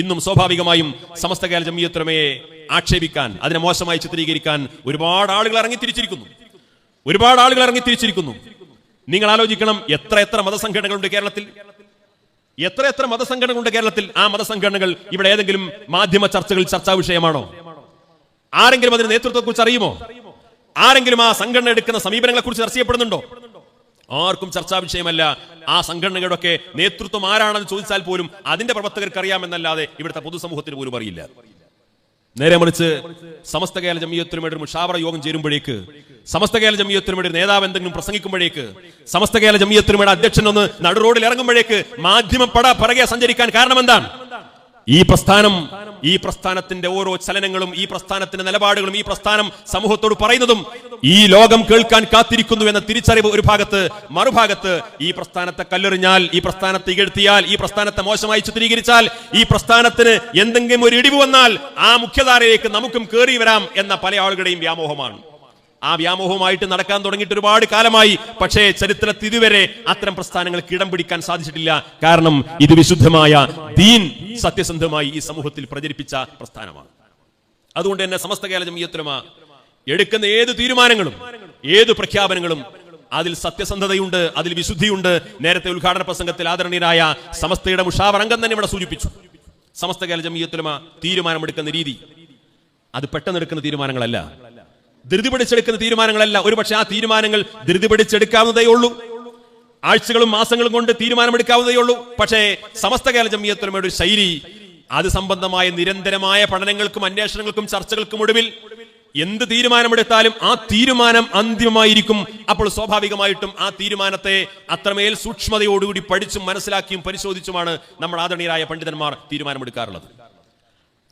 ഇന്നും സ്വാഭാവികമായും സമസ്ത കേരള ജംഇയ്യത്തുൽ ഉലമയെ ആക്ഷേപിക്കാൻ, അതിനെ മോശമായി ചിത്രീകരിക്കാൻ ഒരുപാട് ആളുകൾ ഇറങ്ങിത്തിരിച്ചിരിക്കുന്നു. നിങ്ങൾ ആലോചിക്കണം, എത്ര മതസംഘടനകളുണ്ട് കേരളത്തിൽ, എത്ര മതസംഘടനകളുണ്ട് കേരളത്തിൽ. ആ മതസംഘടനകൾ ഇവിടെ ഏതെങ്കിലും മാധ്യമ ചർച്ചകളിൽ ചർച്ചാ വിഷയമാണോ? ആരെങ്കിലും അതിന് നേതൃത്വത്തെക്കുറിച്ച് അറിയുമോ? ആരെങ്കിലും ആ സംഘടന എടുക്കുന്ന സമീപനങ്ങളെ കുറിച്ച് ചർച്ച ചെയ്യപ്പെടുന്നുണ്ടോ? ആർക്കും ചർച്ചാ വിഷയമല്ല. ആ സംഘടനകളുടെ നേതൃത്വം ആരാണെന്ന് ചോദിച്ചാൽ പോലും അതിന്റെ പ്രവർത്തകർക്ക് അറിയാമെന്നല്ലാതെ ഇവിടുത്തെ പൊതുസമൂഹത്തിന് പോലും അറിയില്ല. നേരെ മറിച്ച് സമസ്ത കേരള ജംഇയ്യത്തുൽ ഉലമയുടെ മുഷാവറ യോഗം ചേരുമ്പോഴേക്ക്, സമസ്ത കേരള ജംഇയ്യത്തുൽ ഉലമയുടെ നേതാവ് എന്തെങ്കിലും പ്രസംഗിക്കുമ്പോഴേക്ക്, സമസ്ത കേരള ജംഇയ്യത്തുൽ ഉലമയുടെ അധ്യക്ഷൻ ഒന്ന് നടു റോഡിൽ ഇറങ്ങുമ്പോഴേക്ക് മാധ്യമം പിറകെ സഞ്ചരിക്കാൻ കാരണം എന്താണ്? ഈ പ്രസ്ഥാനത്തിന്റെ ഓരോ ചലനങ്ങളും, ഈ പ്രസ്ഥാനത്തിന്റെ നിലപാടുകളും, ഈ പ്രസ്ഥാനം സമൂഹത്തോട് പറയുന്നതും ഈ ലോകം കേൾക്കാൻ കാത്തിരിക്കുന്നു എന്ന തിരിച്ചറിവ് ഒരു ഭാഗത്ത്. മറുഭാഗത്ത് ഈ പ്രസ്ഥാനത്തെ കല്ലെറിഞ്ഞാൽ, ഈ പ്രസ്ഥാനത്തെ ഇകഴ്ത്തിയാൽ, ഈ പ്രസ്ഥാനത്തെ മോശമായി ചിത്രീകരിച്ചാൽ, ഈ പ്രസ്ഥാനത്തിന് എന്തെങ്കിലും ഒരു ഇടിവ് വന്നാൽ ആ മുഖ്യധാരയിലേക്ക് നമുക്കും കയറി വരാം എന്ന പല ആളുകളുടെയും വ്യാമോഹമാണ്. ആ വ്യാമോഹമായിട്ട് നടക്കാൻ തുടങ്ങിയിട്ട് ഒരുപാട് കാലമായി. പക്ഷേ ചരിത്രത്തിൽ ഇതുവരെ അത്തരം പ്രസ്ഥാനങ്ങൾക്ക് ഇടം പിടിക്കാൻ സാധിച്ചിട്ടില്ല. കാരണം ഇത് വിശുദ്ധമായ ദീൻ സത്യസന്ധമായി ഈ സമൂഹത്തിൽ പ്രചരിപ്പിച്ച പ്രസ്ഥാനമാണ്. അതുകൊണ്ട് തന്നെ സമസ്ത കേരള ജംഇയ്യത്തുൽ ഉലമ എടുക്കുന്ന ഏത് തീരുമാനങ്ങളും, ഏത് പ്രഖ്യാപനങ്ങളും അതിൽ സത്യസന്ധതയുണ്ട്, അതിൽ വിശുദ്ധിയുണ്ട്. നേരത്തെ ഉദ്ഘാടന പ്രസംഗത്തിൽ ആദരണീയനായ സമസ്തയുടെ മുഷാവർ അംഗം തന്നെ ഇവിടെ സൂചിപ്പിച്ചു. സമസ്ത കേരള ജംഇയ്യത്തുൽ ഉലമ തീരുമാനമെടുക്കുന്ന രീതി അത് പെട്ടെന്നെടുക്കുന്ന തീരുമാനങ്ങളല്ല, ധൃതി പിടിച്ചെടുക്കുന്ന തീരുമാനങ്ങളല്ല. ഒരുപക്ഷെ ആ തീരുമാനങ്ങൾ ധൃതി പിടിച്ചെടുക്കാവുന്നതേ ഉള്ളൂ, ആഴ്ചകളും മാസങ്ങളും കൊണ്ട് തീരുമാനമെടുക്കാവുന്നതേ ഉള്ളൂ. പക്ഷേ സമസ്ത കേരള ജംഇയ്യത്തുൽ ഉലമയുടെ ഒരു ശൈലി, അത് സംബന്ധമായ നിരന്തരമായ പഠനങ്ങൾക്കും അന്വേഷണങ്ങൾക്കും ചർച്ചകൾക്കും ഒടുവിൽ എന്ത് തീരുമാനമെടുത്താലും ആ തീരുമാനം അന്തിമമായിരിക്കും. അപ്പോൾ സ്വാഭാവികമായിട്ടും ആ തീരുമാനത്തെ അത്രമേൽ സൂക്ഷ്മതയോടുകൂടി പഠിച്ചും മനസ്സിലാക്കിയും പരിശോധിച്ചുമാണ് നമ്മൾ ആദരണീയരായ പണ്ഡിതന്മാർ തീരുമാനമെടുക്കാറുള്ളത്.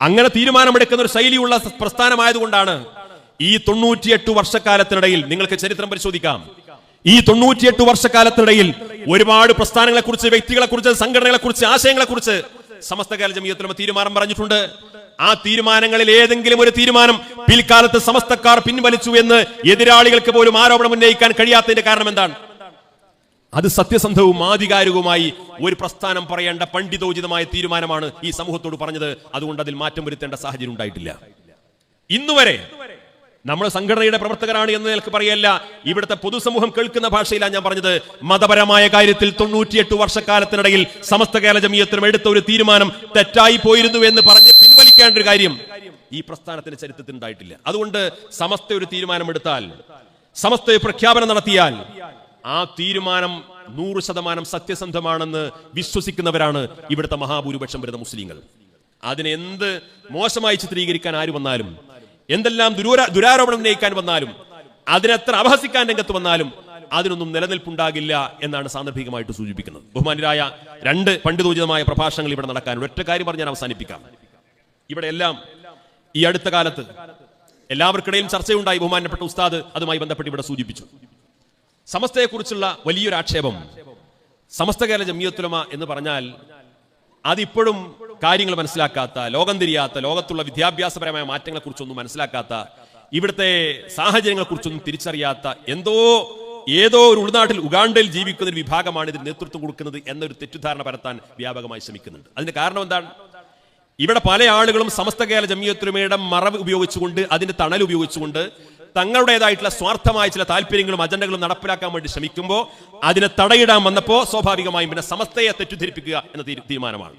അങ്ങനെ തീരുമാനമെടുക്കുന്ന ഒരു ശൈലിയുള്ള പ്രസ്ഥാനമായതുകൊണ്ടാണ് ഈ 98 വർഷക്കാലത്തിനിടയിൽ, നിങ്ങൾക്ക് ചരിത്രം പരിശോധിക്കാം, ഈ 98 വർഷക്കാലത്തിനിടയിൽ ഒരുപാട് പ്രസ്ഥാനങ്ങളെക്കുറിച്ച്, വ്യക്തികളെക്കുറിച്ച്, സംഘടനകളെക്കുറിച്ച്, ആശയങ്ങളെക്കുറിച്ച് സമസ്ത കേരള ജംഇയ്യത്തുൽ ഉലമ തീരുമാനം പറഞ്ഞിട്ടുണ്ട്. ആ തീരുമാനങ്ങളിൽ ഏതെങ്കിലും ഒരു തീരുമാനം പിൽക്കാലത്ത് സമസ്തക്കാർ പിൻവലിച്ചു എന്ന് എതിരാളികൾക്ക് പോലും ആരോപണം ഉന്നയിക്കാൻ കഴിയാത്തതിന്റെ കാരണം എന്താണ്? അത് സത്യസന്ധവും ആധികാരികവുമായി ഒരു പ്രസ്ഥാനം പറയേണ്ട പണ്ഡിതോചിതമായ തീരുമാനമാണ് ഈ സമൂഹത്തോട് പറഞ്ഞത്. അതുകൊണ്ട് അതിൽ മാറ്റം വരുത്തേണ്ട സാഹചര്യം ഉണ്ടായിട്ടില്ല. ഇന്നുവരെ നമ്മൾ സംഘടനയുടെ പ്രവർത്തകരാണ് എന്ന് നിലക്ക് പറയല്ല, ഇവിടുത്തെ പൊതുസമൂഹം കേൾക്കുന്ന ഭാഷയിലാണ് ഞാൻ പറഞ്ഞത്. മതപരമായ കാര്യത്തിൽ 98 വർഷക്കാലത്തിനിടയിൽ സമസ്ത കേരള ജംഇയ്യത്തുൽ ഉലമ എടുത്ത ഒരു തീരുമാനം തെറ്റായി പോയിരുന്നു എന്ന് പറഞ്ഞ് പിൻവലിക്കേണ്ട ഒരു കാര്യം ഈ പ്രസ്ഥാനത്തിന്റെ ചരിത്രത്തിൽ ഉണ്ടായിട്ടില്ല. അതുകൊണ്ട് സമസ്ത ഒരു തീരുമാനമെടുത്താൽ, സമസ്ത പ്രഖ്യാപനം നടത്തിയാൽ ആ തീരുമാനം 100% സത്യസന്ധമാണെന്ന് വിശ്വസിക്കുന്നവരാണ് ഇവിടുത്തെ മഹാഭൂരിപക്ഷം വരുന്ന മുസ്ലിങ്ങൾ. അതിനെ എന്ത് മോശമായി ചിത്രീകരിക്കാൻ ആര് വന്നാലും, എന്തെല്ലാം ദുരാരോപണം ഉന്നയിക്കാൻ വന്നാലും, അതിനെത്ര അപഹസിക്കാൻ രംഗത്ത് വന്നാലും അതിനൊന്നും നിലനിൽപ്പുണ്ടാകില്ല എന്നാണ് സാന്ദർഭികമായിട്ട് സൂചിപ്പിക്കുന്നത്. ബഹുമാന്യരായ 2 പണ്ഡിതോചിതമായ പ്രഭാഷണങ്ങൾ ഇവിടെ നടക്കാനുണ്ട്. ഒറ്റ കാര്യം പറഞ്ഞ് ഞാൻ അവസാനിപ്പിക്കാം. ഇവിടെ എല്ലാം ഈ അടുത്ത കാലത്ത് എല്ലാവർക്കിടയിലും ചർച്ചയുണ്ടായി. ബഹുമാനപ്പെട്ട ഉസ്താദ് അതുമായി ബന്ധപ്പെട്ട് ഇവിടെ സൂചിപ്പിച്ചു. സമസ്തയെക്കുറിച്ചുള്ള വലിയൊരു ആക്ഷേപം, സമസ്ത കേരള ജംഇയ്യത്തുൽ ഉലമ എന്ന് പറഞ്ഞാൽ അതിപ്പോഴും കാര്യങ്ങൾ മനസ്സിലാക്കാത്ത, ലോകം തിരിയാത്ത, ലോകത്തുള്ള വിദ്യാഭ്യാസപരമായ മാറ്റങ്ങളെക്കുറിച്ചൊന്നും മനസ്സിലാക്കാത്ത, ഇവിടുത്തെ സാഹചര്യങ്ങളെക്കുറിച്ചൊന്നും തിരിച്ചറിയാത്ത ഏതോ ഒരു ഉൾനാട്ടിൽ, ഉഗാണ്ടയിൽ ജീവിക്കുന്ന ഒരു വിഭാഗമാണ് ഇതിന് നേതൃത്വം കൊടുക്കുന്നത് എന്നൊരു തെറ്റിദ്ധാരണ പരത്താൻ വ്യാപകമായി ശ്രമിക്കുന്നുണ്ട്. അതിന്റെ കാരണം എന്താണ്? ഇവിടെ പല ആളുകളും സമസ്ത കേരള ജംഇയ്യത്തുൽ ഉലമയുടെ മറവ് ഉപയോഗിച്ചുകൊണ്ട്, അതിന്റെ തണൽ ഉപയോഗിച്ചുകൊണ്ട് തങ്ങളുടേതായിട്ടുള്ള സ്വാർത്ഥമായ ചില താല്പര്യങ്ങളും അജണ്ടകളും നടപ്പിലാക്കാൻ വേണ്ടി ശ്രമിക്കുമ്പോൾ അതിനെ തടയിടാൻ വന്നപ്പോൾ സ്വാഭാവികമായും പിന്നെ സമസ്തയെ തെറ്റിദ്ധരിപ്പിക്കുക എന്ന തീരുമാനമാണ്.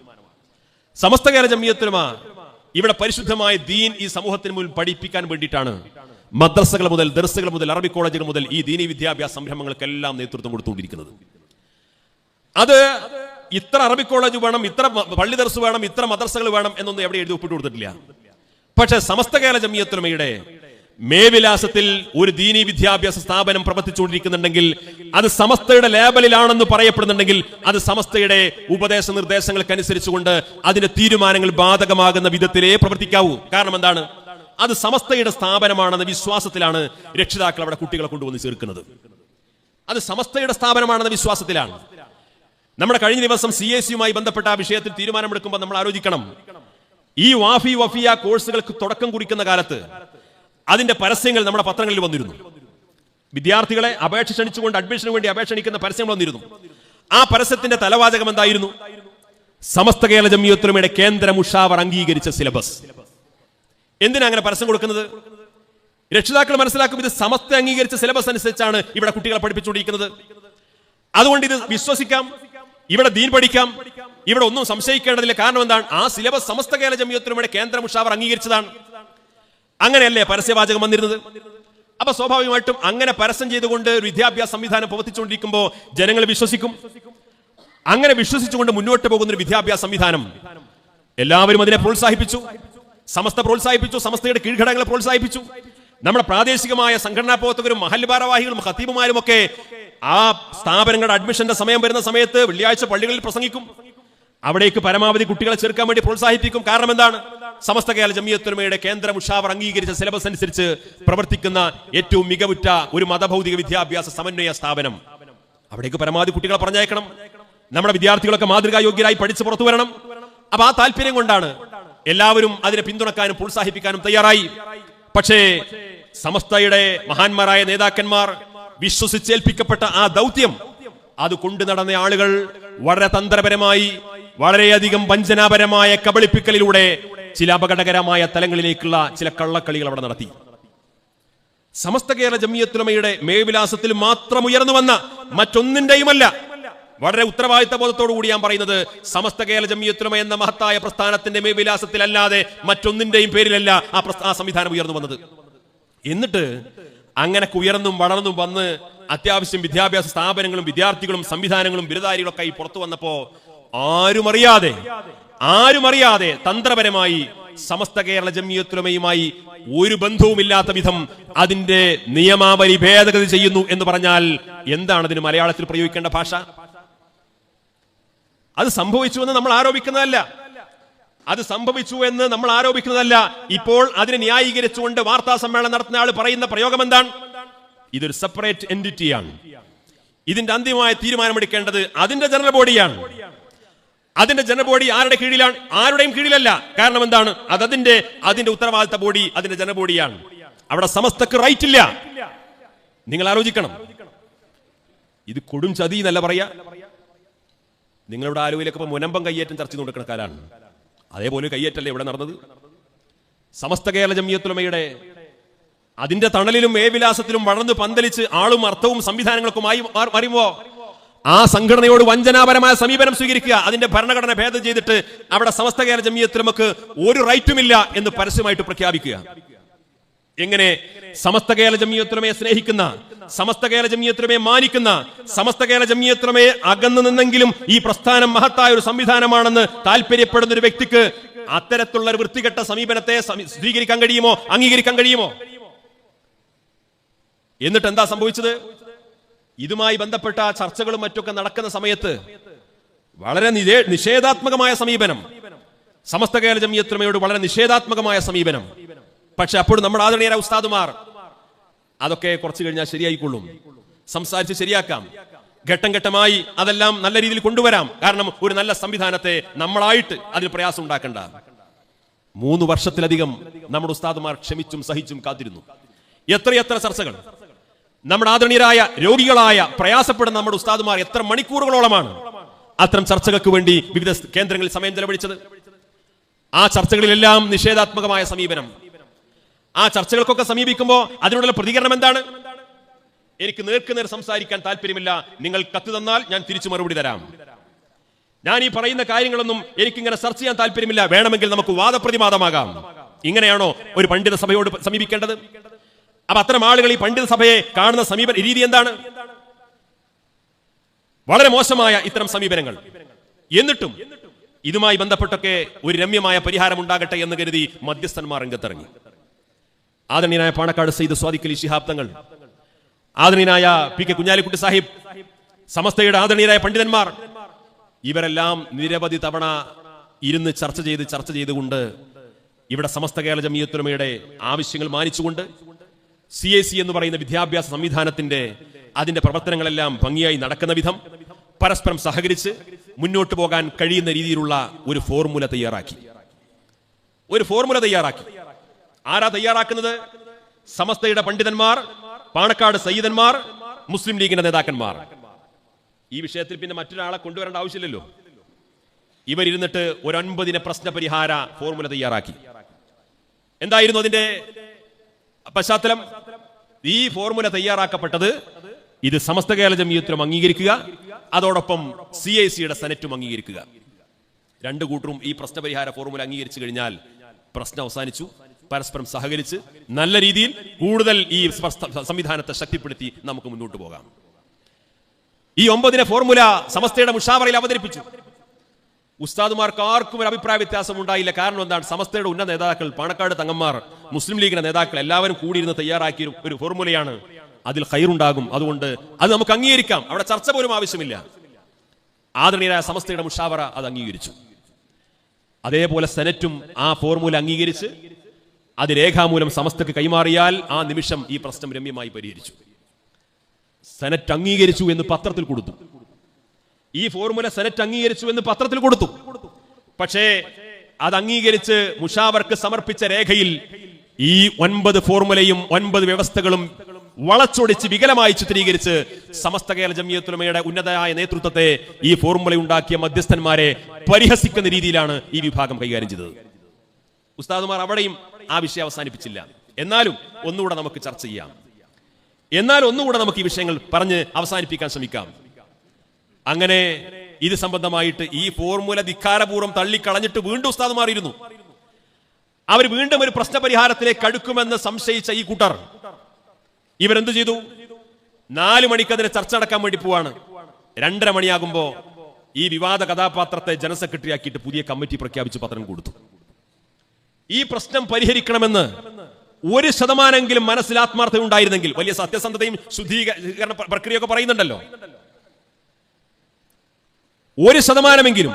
സമസ്ത കേരള ജംഇയ്യത്തുൽ ഉലമ ഇവിടെ പരിശുദ്ധമായ ദീൻ ഈ സമൂഹത്തിന് മുന്നിൽ പഠിപ്പിക്കാൻ വേണ്ടിയിട്ടാണ് മദ്രസകൾ മുതൽ, ദർസുകൾ മുതൽ, അറബി കോളേജുകൾ മുതൽ ഈ ദീനി വിദ്യാഭ്യാസ സംരംഭങ്ങൾക്കെല്ലാം നേതൃത്വം കൊടുത്തുകൊണ്ടിരിക്കുന്നത്. അത് ഇത്ര അറബി കോളേജ് വേണം, ഇത്ര പള്ളി ദർസ് വേണം, ഇത്ര മദ്രസകൾ വേണം എന്നൊന്നും എവിടെ എഴുതി ഒപ്പിട്ട് കൊടുത്തിട്ടില്ല. പക്ഷെ സമസ്ത കേരള ജംഇയ്യത്തുൽ ഉലമയുടെ മേൽവിലാസത്തിൽ ഒരു ദീനി വിദ്യാഭ്യാസ സ്ഥാപനം പ്രവർത്തിച്ചുകൊണ്ടിരിക്കുന്നുണ്ടെങ്കിൽ, അത് സമസ്തയുടെ ലേബലിലാണെന്ന് പറയപ്പെടുന്നുണ്ടെങ്കിൽ, അത് സമസ്തയുടെ ഉപദേശ നിർദ്ദേശങ്ങൾക്കനുസരിച്ചുകൊണ്ട് അതിന്റെ തീരുമാനങ്ങൾ ബാധകമാകുന്ന വിധത്തിലേ പ്രവർത്തിക്കാവൂ. കാരണം എന്താണ്? അത് സമസ്തയുടെ സ്ഥാപനമാണെന്ന വിശ്വാസത്തിലാണ് രക്ഷിതാക്കൾ അവിടെ കുട്ടികളെ കൊണ്ടുവന്ന് ചേർക്കുന്നത്. അത് സമസ്തയുടെ സ്ഥാപനമാണെന്ന വിശ്വാസത്തിലാണ്. നമ്മുടെ കഴിഞ്ഞ ദിവസം CAC-യുമായി ബന്ധപ്പെട്ട ആ വിഷയത്തിൽ തീരുമാനമെടുക്കുമ്പോൾ നമ്മൾ ആലോചിക്കണം, ഈ വഫിയ കോഴ്സുകൾക്ക് തുടക്കം കുറിക്കുന്ന കാലത്ത് അതിന്റെ പരസ്യങ്ങൾ നമ്മുടെ പത്രങ്ങളിൽ വന്നിരുന്നു. വിദ്യാർത്ഥികളെ അപേക്ഷ ക്ഷണിച്ചുകൊണ്ട് അഡ്മിഷന് വേണ്ടി അപേക്ഷ ക്ഷണിക്കുന്ന പരസ്യങ്ങൾ വന്നിരുന്നു. ആ പരസ്യത്തിന്റെ തലവാചകം എന്തായിരുന്നു? സമസ്ത കേരള ജംഇയ്യത്തുൽ ഉലമയുടെ കേന്ദ്ര മുഷാവർ അംഗീകരിച്ച സിലബസ്. എന്തിനാ അങ്ങനെ പരസ്യം കൊടുക്കുന്നത്? രക്ഷിതാക്കൾ മനസ്സിലാക്കും, ഇത് സമസ്ത അംഗീകരിച്ച സിലബസ് അനുസരിച്ചാണ് ഇവിടെ കുട്ടികളെ പഠിപ്പിച്ചുകൊണ്ടിരിക്കുന്നത്. അതുകൊണ്ട് ഇത് വിശ്വസിക്കാം, ഇവിടെ ദീൻ പഠിക്കാം, ഇവിടെ ഒന്നും സംശയിക്കേണ്ടതില്ല. കാരണം എന്താണ്? ആ സിലബസ് സമസ്ത കേരള ജംഇയ്യത്തുൽ ഉലമയുടെ കേന്ദ്ര മുഷാവർ അംഗീകരിച്ചതാണ്. അങ്ങനെയല്ലേ പരസ്യവാചകം വന്നിരുന്നത്? അപ്പൊ സ്വാഭാവികമായിട്ടും അങ്ങനെ പരസ്യം ചെയ്തുകൊണ്ട് ഒരു വിദ്യാഭ്യാസ സംവിധാനം പ്രവർത്തിച്ചുകൊണ്ടിരിക്കുമ്പോൾ ജനങ്ങൾ വിശ്വസിക്കും. അങ്ങനെ വിശ്വസിച്ചുകൊണ്ട് മുന്നോട്ട് പോകുന്ന ഒരു വിദ്യാഭ്യാസ സംവിധാനം എല്ലാവരും അതിനെ പ്രോത്സാഹിപ്പിച്ചു. സമസ്ത പ്രോത്സാഹിപ്പിച്ചു, സമസ്തയുടെ കീഴ്ഘടകങ്ങളെ പ്രോത്സാഹിപ്പിച്ചു. നമ്മുടെ പ്രാദേശികമായ സംഘടനാ പ്രവർത്തകരും മഹല്ല് ഭാരവാഹികളും ഖത്തീബുമാരും ഒക്കെ ആ സ്ഥാപനങ്ങളുടെ അഡ്മിഷന്റെ സമയം വരുന്ന സമയത്ത് വെള്ളിയാഴ്ച പള്ളികളിൽ പ്രസംഗിക്കും. അവിടേക്ക് പരമാവധി കുട്ടികളെ ചേർക്കാൻ വേണ്ടി പ്രോത്സാഹിപ്പിക്കും. കാരണം എന്താണ്? സമസ്ത കേരള ജംഇയ്യത്തുൽ ഉലമയുടെ കേന്ദ്ര മുഷാവർ അംഗീകരിച്ച സിലബസ് അനുസരിച്ച് പ്രവർത്തിക്കുന്ന ഏറ്റവും മികവുറ്റ ഒരു മതഭൗതിക വിദ്യാഭ്യാസ സമന്വയ സ്ഥാപനം. അവിടേക്ക് പരമാവധി കുട്ടികളെ പറഞ്ഞയക്കണം. നമ്മുടെ വിദ്യാർത്ഥികളൊക്കെ മാതൃകായോഗ്യരായി പഠിച്ച് പുറത്തു വരണം. അപ്പൊ ആ താല്പര്യം കൊണ്ടാണ് എല്ലാവരും അതിനെ പിന്തുണക്കാനും പ്രോത്സാഹിപ്പിക്കാനും തയ്യാറായി. പക്ഷേ സമസ്തയുടെ മഹാന്മാരായ നേതാക്കന്മാർ വിശ്വസിച്ചേൽപ്പിക്കപ്പെട്ട ആ ദൗത്യം അത് കൊണ്ടു നടന്ന ആളുകൾ വളരെ തന്ത്രപരമായി, വളരെയധികം വഞ്ചനാപരമായ കബളിപ്പിക്കലിലൂടെ ചില അപകടകരമായ തലങ്ങളിലേക്കുള്ള ചില കള്ളക്കളികൾ അവിടെ നടത്തി. സമസ്ത കേരള ജംഇയ്യത്തുൽ ഉലമയുടെ മേൽവിലാസത്തിൽ മാത്രം ഉയർന്നു വന്ന മറ്റൊന്നിന്റെയുമല്ല, വളരെ ഉത്തരവാദിത്ത ബോധത്തോടു കൂടി ഞാൻ പറയുന്നത്, സമസ്ത കേരള ജംഇയ്യത്തുൽ ഉലമ എന്ന മഹത്തായ പ്രസ്ഥാനത്തിന്റെ മേൽവിലാസത്തിലല്ലാതെ മറ്റൊന്നിന്റെയും പേരിലല്ല ആ സംവിധാനം ഉയർന്നു വന്നത്. എന്നിട്ട് അങ്ങനെ ഉയർന്നും വളർന്നും വന്ന് അത്യാവശ്യം വിദ്യാഭ്യാസ സ്ഥാപനങ്ങളും വിദ്യാർത്ഥികളും സംവിധാനങ്ങളും ബിരുദധാരികളും ഒക്കെ പുറത്തു വന്നപ്പോ ആരും അറിയാതെ തന്ത്രപരമായി സമസ്ത കേരള ജംഇയ്യത്തുൽ ഉലമയുമായി ഒരു ബന്ധവുമില്ലാത്ത വിധം അതിന്റെ നിയമാവലി ഭേദഗതി ചെയ്യുന്നു എന്ന് പറഞ്ഞാൽ എന്താണ് അതിന് മലയാളത്തിൽ പ്രയോഗിക്കേണ്ട ഭാഷ? അത് സംഭവിച്ചുവെന്ന് നമ്മൾ ആരോപിക്കുന്നതല്ല. ഇപ്പോൾ അതിനെ ന്യായീകരിച്ചുകൊണ്ട് വാർത്താ സമ്മേളനം നടത്തുന്ന ആൾ പറയുന്ന പ്രയോഗം എന്താണ്? ഇതൊരു സെപ്പറേറ്റ് എൻറ്റിറ്റിയാണ്. ഇതിന്റെ അന്തിമമായ തീരുമാനമെടുക്കേണ്ടത് അതിന്റെ ജനറൽ ബോഡിയാണ്. അതിന്റെ ജനറൽ ബോഡി ആരുടെ കീഴിലാണ്? ആരുടെയും കീഴിലല്ല. കാരണം എന്താണ്? അതിന്റെ ഉത്തരവാദിത്ത ബോഡി അതിന്റെ ജനറൽ ബോഡിയാണ്. അവിടെ സമസ്തക്ക് റൈറ്റ് ഇല്ല. നിങ്ങൾ ആലോചിക്കണം, ഇത് കൊടും ചതി എന്നല്ല പറയാ. നിങ്ങളുടെ ആലുവയിലൊക്കെ മുനമ്പം കയ്യേറ്റം ചർച്ച ചെയ്ത് കൊടുക്കുന്ന കാലാണ്. അതേപോലെ കയ്യേറ്റല്ലേ ഇവിടെ നടന്നത്? സമസ്ത കേരള ജംഇയ്യത്തുൽ ഉലമയുടെ അതിന്റെ തണലിലും മേൽവിലാസത്തിലും വളർന്നു പന്തലിച്ച് ആളും അർത്ഥവും സംവിധാനങ്ങൾക്കും അറിയുമ്പോ ആ സംഘടനയോട് വഞ്ചനാപരമായ സമീപനം സ്വീകരിക്കുക, അതിന്റെ ഭരണഘടന ഭേദം ചെയ്തിട്ട് അവിടെ സമസ്ത കേരള ജംഇയ്യത്തുൽ ഉലമക്ക് ഒരു റൈറ്റുമില്ല എന്ന് പരസ്യമായിട്ട് പ്രഖ്യാപിക്കുക. എങ്ങനെ സമസ്ത കേരള ജംഇയ്യത്തുൽ ഉലമയെ സ്നേഹിക്കുന്ന, സമസ്ത കേരള ജംഇയ്യത്തുൽ ഉലമയെ മാനിക്കുന്ന, സമസ്ത കേരള ജംഇയ്യത്തുൽ ഉലമയെ അകന്നു നിന്നെങ്കിലും ഈ പ്രസ്ഥാനം മഹത്തായ ഒരു സംവിധാനമാണെന്ന് താല്പര്യപ്പെടുന്ന ഒരു വ്യക്തിക്ക് അത്തരത്തിലുള്ള ഒരു വൃത്തികെട്ട സമീപനത്തെ സ്വീകരിക്കാൻ കഴിയുമോ? അംഗീകരിക്കാൻ കഴിയുമോ? എന്നിട്ട് എന്താ സംഭവിച്ചത്? ഇതുമായി ബന്ധപ്പെട്ട ചർച്ചകളും മറ്റൊക്കെ നടക്കുന്ന സമയത്ത് വളരെ നിഷേധാത്മകമായ സമീപനം, സമസ്ത കേരള ജംഇയ്യത്തുൽ ഉലമയോട് വളരെ നിഷേധാത്മകമായ സമീപനം. പക്ഷെ അപ്പോഴും നമ്മുടെ ആദരണീയരായ ഉസ്താദുമാർ അതൊക്കെ കുറച്ചു കഴിഞ്ഞാൽ ശരിയായിക്കൊള്ളും, സംസാരിച്ച് ശരിയാക്കാം, ഘട്ടം ഘട്ടമായി അതെല്ലാം നല്ല രീതിയിൽ കൊണ്ടുവരാം. കാരണം ഒരു നല്ല സംവിധാനത്തെ നമ്മളായിട്ട് അതിൽ പ്രയാസം ഉണ്ടാക്കണ്ട. 3 വർഷത്തിലധികം നമ്മുടെ ഉസ്താദുമാർ ക്ഷമിച്ചും സഹിച്ചും കാത്തിരുന്നു. എത്രയെത്ര ചർച്ചകൾ! നമ്മുടെ ആദരണീയരായ രോഗികളായ പ്രയാസപ്പെടുന്ന നമ്മുടെ ഉസ്താദുമാർ എത്ര മണിക്കൂറുകളോളമാണ് അത്തരം ചർച്ചകൾക്ക് വേണ്ടി വിവിധ കേന്ദ്രങ്ങളിൽ സമയം ചെലവഴിച്ചത്. ആ ചർച്ചകളിലെല്ലാം നിഷേധാത്മകമായ സമീപനം. ആ ചർച്ചകൾക്കൊക്കെ സമീപിക്കുമ്പോൾ അതിനോടുള്ള പ്രതികരണം എന്താണ്? എനിക്ക് നേർക്കുനേർ സംസാരിക്കാൻ താല്പര്യമില്ല, നിങ്ങൾ കത്ത് തന്നാൽ ഞാൻ തിരിച്ചു മറുപടി തരാം. ഞാൻ ഈ പറയുന്ന കാര്യങ്ങളൊന്നും എനിക്കിങ്ങനെ ചർച്ച ചെയ്യാൻ താല്പര്യമില്ല, വേണമെങ്കിൽ നമുക്ക് വാദപ്രതിവാദമാകാം. ഇങ്ങനെയാണോ ഒരു പണ്ഡിത സഭയോട് സമീപിക്കേണ്ടത്? അപ്പൊ അത്തരം ആളുകൾ ഈ പണ്ഡിത സഭയെ കാണുന്ന സമീപന രീതി എന്താണ്? വളരെ മോശമായ ഇത്തരം സമീപനങ്ങൾ. എന്നിട്ടും ഇതുമായി ബന്ധപ്പെട്ടൊക്കെ ഒരു രമ്യമായ പരിഹാരം ഉണ്ടാകട്ടെ എന്ന് കരുതി മധ്യസ്ഥന്മാർ രംഗത്തിറങ്ങി. ആദരണീയനായ പാണക്കാട് സയ്യിദ് സ്വാദിഖ് അലി ശിഹാബ് തങ്ങൾ, ആദരണീയനായ പി.കെ. കുഞ്ഞാലിക്കുട്ടി സാഹിബ്, സമസ്തയുടെ ആദരണീയരായ പണ്ഡിതന്മാർ, ഇവരെല്ലാം നിരവധി തവണ ഇരുന്ന് ചർച്ച ചെയ്തുകൊണ്ട് ഇവിടെ സമസ്ത കേരള ജംഇയ്യത്തുൽ ഉലമയുടെ ആവശ്യങ്ങൾ മാനിച്ചുകൊണ്ട് CAC എന്ന് പറയുന്ന വിദ്യാഭ്യാസ സംവിധാനത്തിന്റെ അതിന്റെ പ്രവർത്തനങ്ങളെല്ലാം ഭംഗിയായി നടക്കുന്ന വിധം പരസ്പരം സഹകരിച്ച് മുന്നോട്ട് പോകാൻ കഴിയുന്ന രീതിയിലുള്ള ഒരു ഫോർമുല തയ്യാറാക്കി. ആരാ തയ്യാറാക്കുന്നത്? സമസ്തയുടെ പണ്ഡിതന്മാർ, പാണക്കാട് സയ്യിദന്മാർ, മുസ്ലിം ലീഗിന്റെ നേതാക്കന്മാർ. ഈ വിഷയത്തിൽ പിന്നെ മറ്റൊരാളെ കൊണ്ടുവരേണ്ട ആവശ്യമില്ലല്ലോ. ഇവരിരുന്നിട്ട് ഒരു 9 പ്രശ്ന പരിഹാര ഫോർമുല തയ്യാറാക്കി. എന്തായിരുന്നു അതിന്റെ പശ്ചാത്തലം? ഈ ഫോർമുല തയ്യാറാക്കപ്പെട്ടത് ഇത് സമസ്ത കേരള ജംഇയ്യത്തുലമ അംഗീകരിക്കുക, അതോടൊപ്പം CIC-യുടെ സെനറ്റും അംഗീകരിക്കുക. രണ്ടു കൂട്ടരും ഈ പ്രശ്നപരിഹാര ഫോർമുല അംഗീകരിച്ചു കഴിഞ്ഞാൽ പ്രശ്നം അവസാനിച്ചു. പരസ്പരം സഹകരിച്ച് നല്ല രീതിയിൽ കൂടുതൽ ഈ സംവിധാനത്തെ ശക്തിപ്പെടുത്തി നമുക്ക് മുന്നോട്ട് പോകാം. ഈ 9 ഫോർമുല സമസ്തയുടെ മുഷാവറയിൽ അവതരിപ്പിച്ചു. ഉസ്താദുമാർക്ക് ആർക്കും ഒരു അഭിപ്രായ വ്യത്യാസം ഉണ്ടായില്ല. കാരണം എന്താണ്? സമസ്തയുടെ ഉന്നത നേതാക്കൾ, പാണക്കാട് തങ്ങന്മാർ, മുസ്ലിം ലീഗിന്റെ നേതാക്കൾ എല്ലാവരും കൂടിയിരുന്ന് തയ്യാറാക്കിയ ഒരു ഫോർമുലയാണ്. അതിൽ ഖൈറുണ്ടാകും, അതുകൊണ്ട് അത് നമുക്ക് അംഗീകരിക്കാം. അവിടെ ചർച്ച പോലും ആവശ്യമില്ല. ആദരണീയരായ സമസ്തയുടെ മുഷാവറ അത് അംഗീകരിച്ചു. അതേപോലെ സെനറ്റും ആ ഫോർമുല അംഗീകരിച്ച് അത് രേഖാമൂലം സമസ്തക്ക് കൈമാറിയാൽ ആ നിമിഷം ഈ പ്രശ്നം രമ്യമായി പരിഹരിച്ചു. സെനറ്റ് അംഗീകരിച്ചു എന്ന് പത്രത്തിൽ കൊടുത്തു. ഈ ഫോർമുല സെനറ്റ് അംഗീകരിച്ചു എന്ന് പത്രത്തിൽ കൊടുത്തു. പക്ഷേ അത് അംഗീകരിച്ച് മുഷാവർക്ക് സമർപ്പിച്ച രേഖയിൽ ഈ 9 ഫോർമുലയും 9 വ്യവസ്ഥകളും വളച്ചൊടിച്ച് വികലമായി ചിത്രീകരിച്ച് സമസ്ത കേരള ജംഇയ്യത്തുലമയുടെ ഉന്നതമായ നേതൃത്വത്തെ, ഈ ഫോർമുല ഉണ്ടാക്കിയ മധ്യസ്ഥന്മാരെ പരിഹസിക്കുന്ന രീതിയിലാണ് ഈ വിഭാഗം കൈകാര്യം ചെയ്തത്. ഉസ്താദുമാർ അവിടെയും ആ വിഷയം അവസാനിപ്പിച്ചില്ല. എന്നാലും ഒന്നുകൂടെ നമുക്ക് ചർച്ച ചെയ്യാം, എന്നാലും ഒന്നുകൂടെ നമുക്ക് ഈ വിഷയങ്ങൾ പറഞ്ഞ് അവസാനിപ്പിക്കാൻ ശ്രമിക്കാം. അങ്ങനെ ഇത് സംബന്ധമായിട്ട് ഈ ഫോർമുല ധിക്കാരപൂർവ്വം തള്ളിക്കളഞ്ഞിട്ട് വീണ്ടും ഉസ്താദുമാർ ഇരുന്നു. അവർ വീണ്ടും ഒരു പ്രശ്നപരിഹാരത്തിലേക്ക് അടുക്കുമെന്ന് സംശയിച്ച ഈ കൂട്ടർ ഇവരെന്ത് ചെയ്തു? 4 മണിക്ക് അതിനെ ചർച്ച നടക്കാൻ വേണ്ടി പോവാണ്. 2:30 മണിയാകുമ്പോ ഈ വിവാദ കഥാപാത്രത്തെ ജനറൽ സെക്രട്ടറി ആക്കിയിട്ട് പുതിയ കമ്മിറ്റി പ്രഖ്യാപിച്ച് പത്രം കൊടുത്തു. ഈ പ്രശ്നം പരിഹരിക്കണമെന്ന് 1% മനസ്സിൽ ആത്മാർത്ഥത ഉണ്ടായിരുന്നെങ്കിൽ, വലിയ സത്യസന്ധതയും ശുദ്ധീകരണ പ്രക്രിയയൊക്കെ പറയുന്നുണ്ടല്ലോ, 1%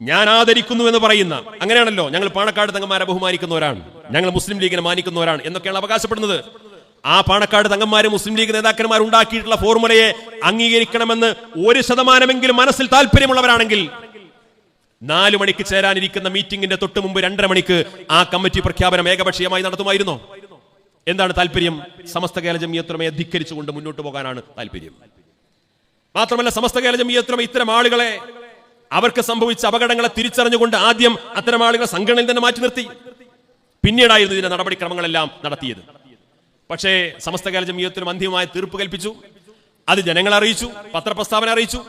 ഞാൻ ആദരിക്കുന്നു എന്ന് പറയുന്ന, അങ്ങനെയാണല്ലോ ഞങ്ങൾ പാണക്കാട് തങ്ങന്മാരെ ബഹുമാനിക്കുന്നവരാണ്, ഞങ്ങൾ മുസ്ലിം ലീഗിനെ മാനിക്കുന്നവരാണ് എന്നൊക്കെയാണ് അവകാശപ്പെടുന്നത്. ആ പാണക്കാട് തങ്ങന്മാരും മുസ്ലിം ലീഗ് നേതാക്കന്മാർ ഉണ്ടാക്കിയിട്ടുള്ള ഫോർമുലയെ അംഗീകരിക്കണമെന്ന് 1% മനസ്സിൽ താല്പര്യമുള്ളവരാണെങ്കിൽ 4 മണിക്ക് ചേരാനിരിക്കുന്ന മീറ്റിംഗിന്റെ തൊട്ട് മുമ്പ് 2:30 മണിക്ക് ആ കമ്മിറ്റി പ്രഖ്യാപനം ഏകപക്ഷീയമായി നടത്തുമായിരുന്നോ? എന്താണ് താല്പര്യം? സമസ്ത കേരള ജംഇയ്യത്തുലമയെ ധിക്കരിച്ചുകൊണ്ട് മുന്നോട്ട് പോകാനാണ് താല്പര്യം. മാത്രമല്ല സമസ്ത കേരള ജംഇയ്യത്തുലമ ഇത്തരം ആളുകളെ, അവർക്ക് സംഭവിച്ച അപകടങ്ങളെ തിരിച്ചറിഞ്ഞുകൊണ്ട് ആദ്യം അത്തരം ആളുകളെ സംഘടനയിൽ തന്നെ മാറ്റി നിർത്തി. പിന്നീടായിരുന്നു ഇതിന്റെ നടപടിക്രമങ്ങളെല്ലാം നടത്തിയത്. പക്ഷേ സമസ്ത കേരള ജംഇയ്യത്തുലമ അന്തിമമായ തീർപ്പ് കൽപ്പിച്ചു. അത് ജനങ്ങളെ അറിയിച്ചു, പത്രപ്രസ്താവന അറിയിച്ചു.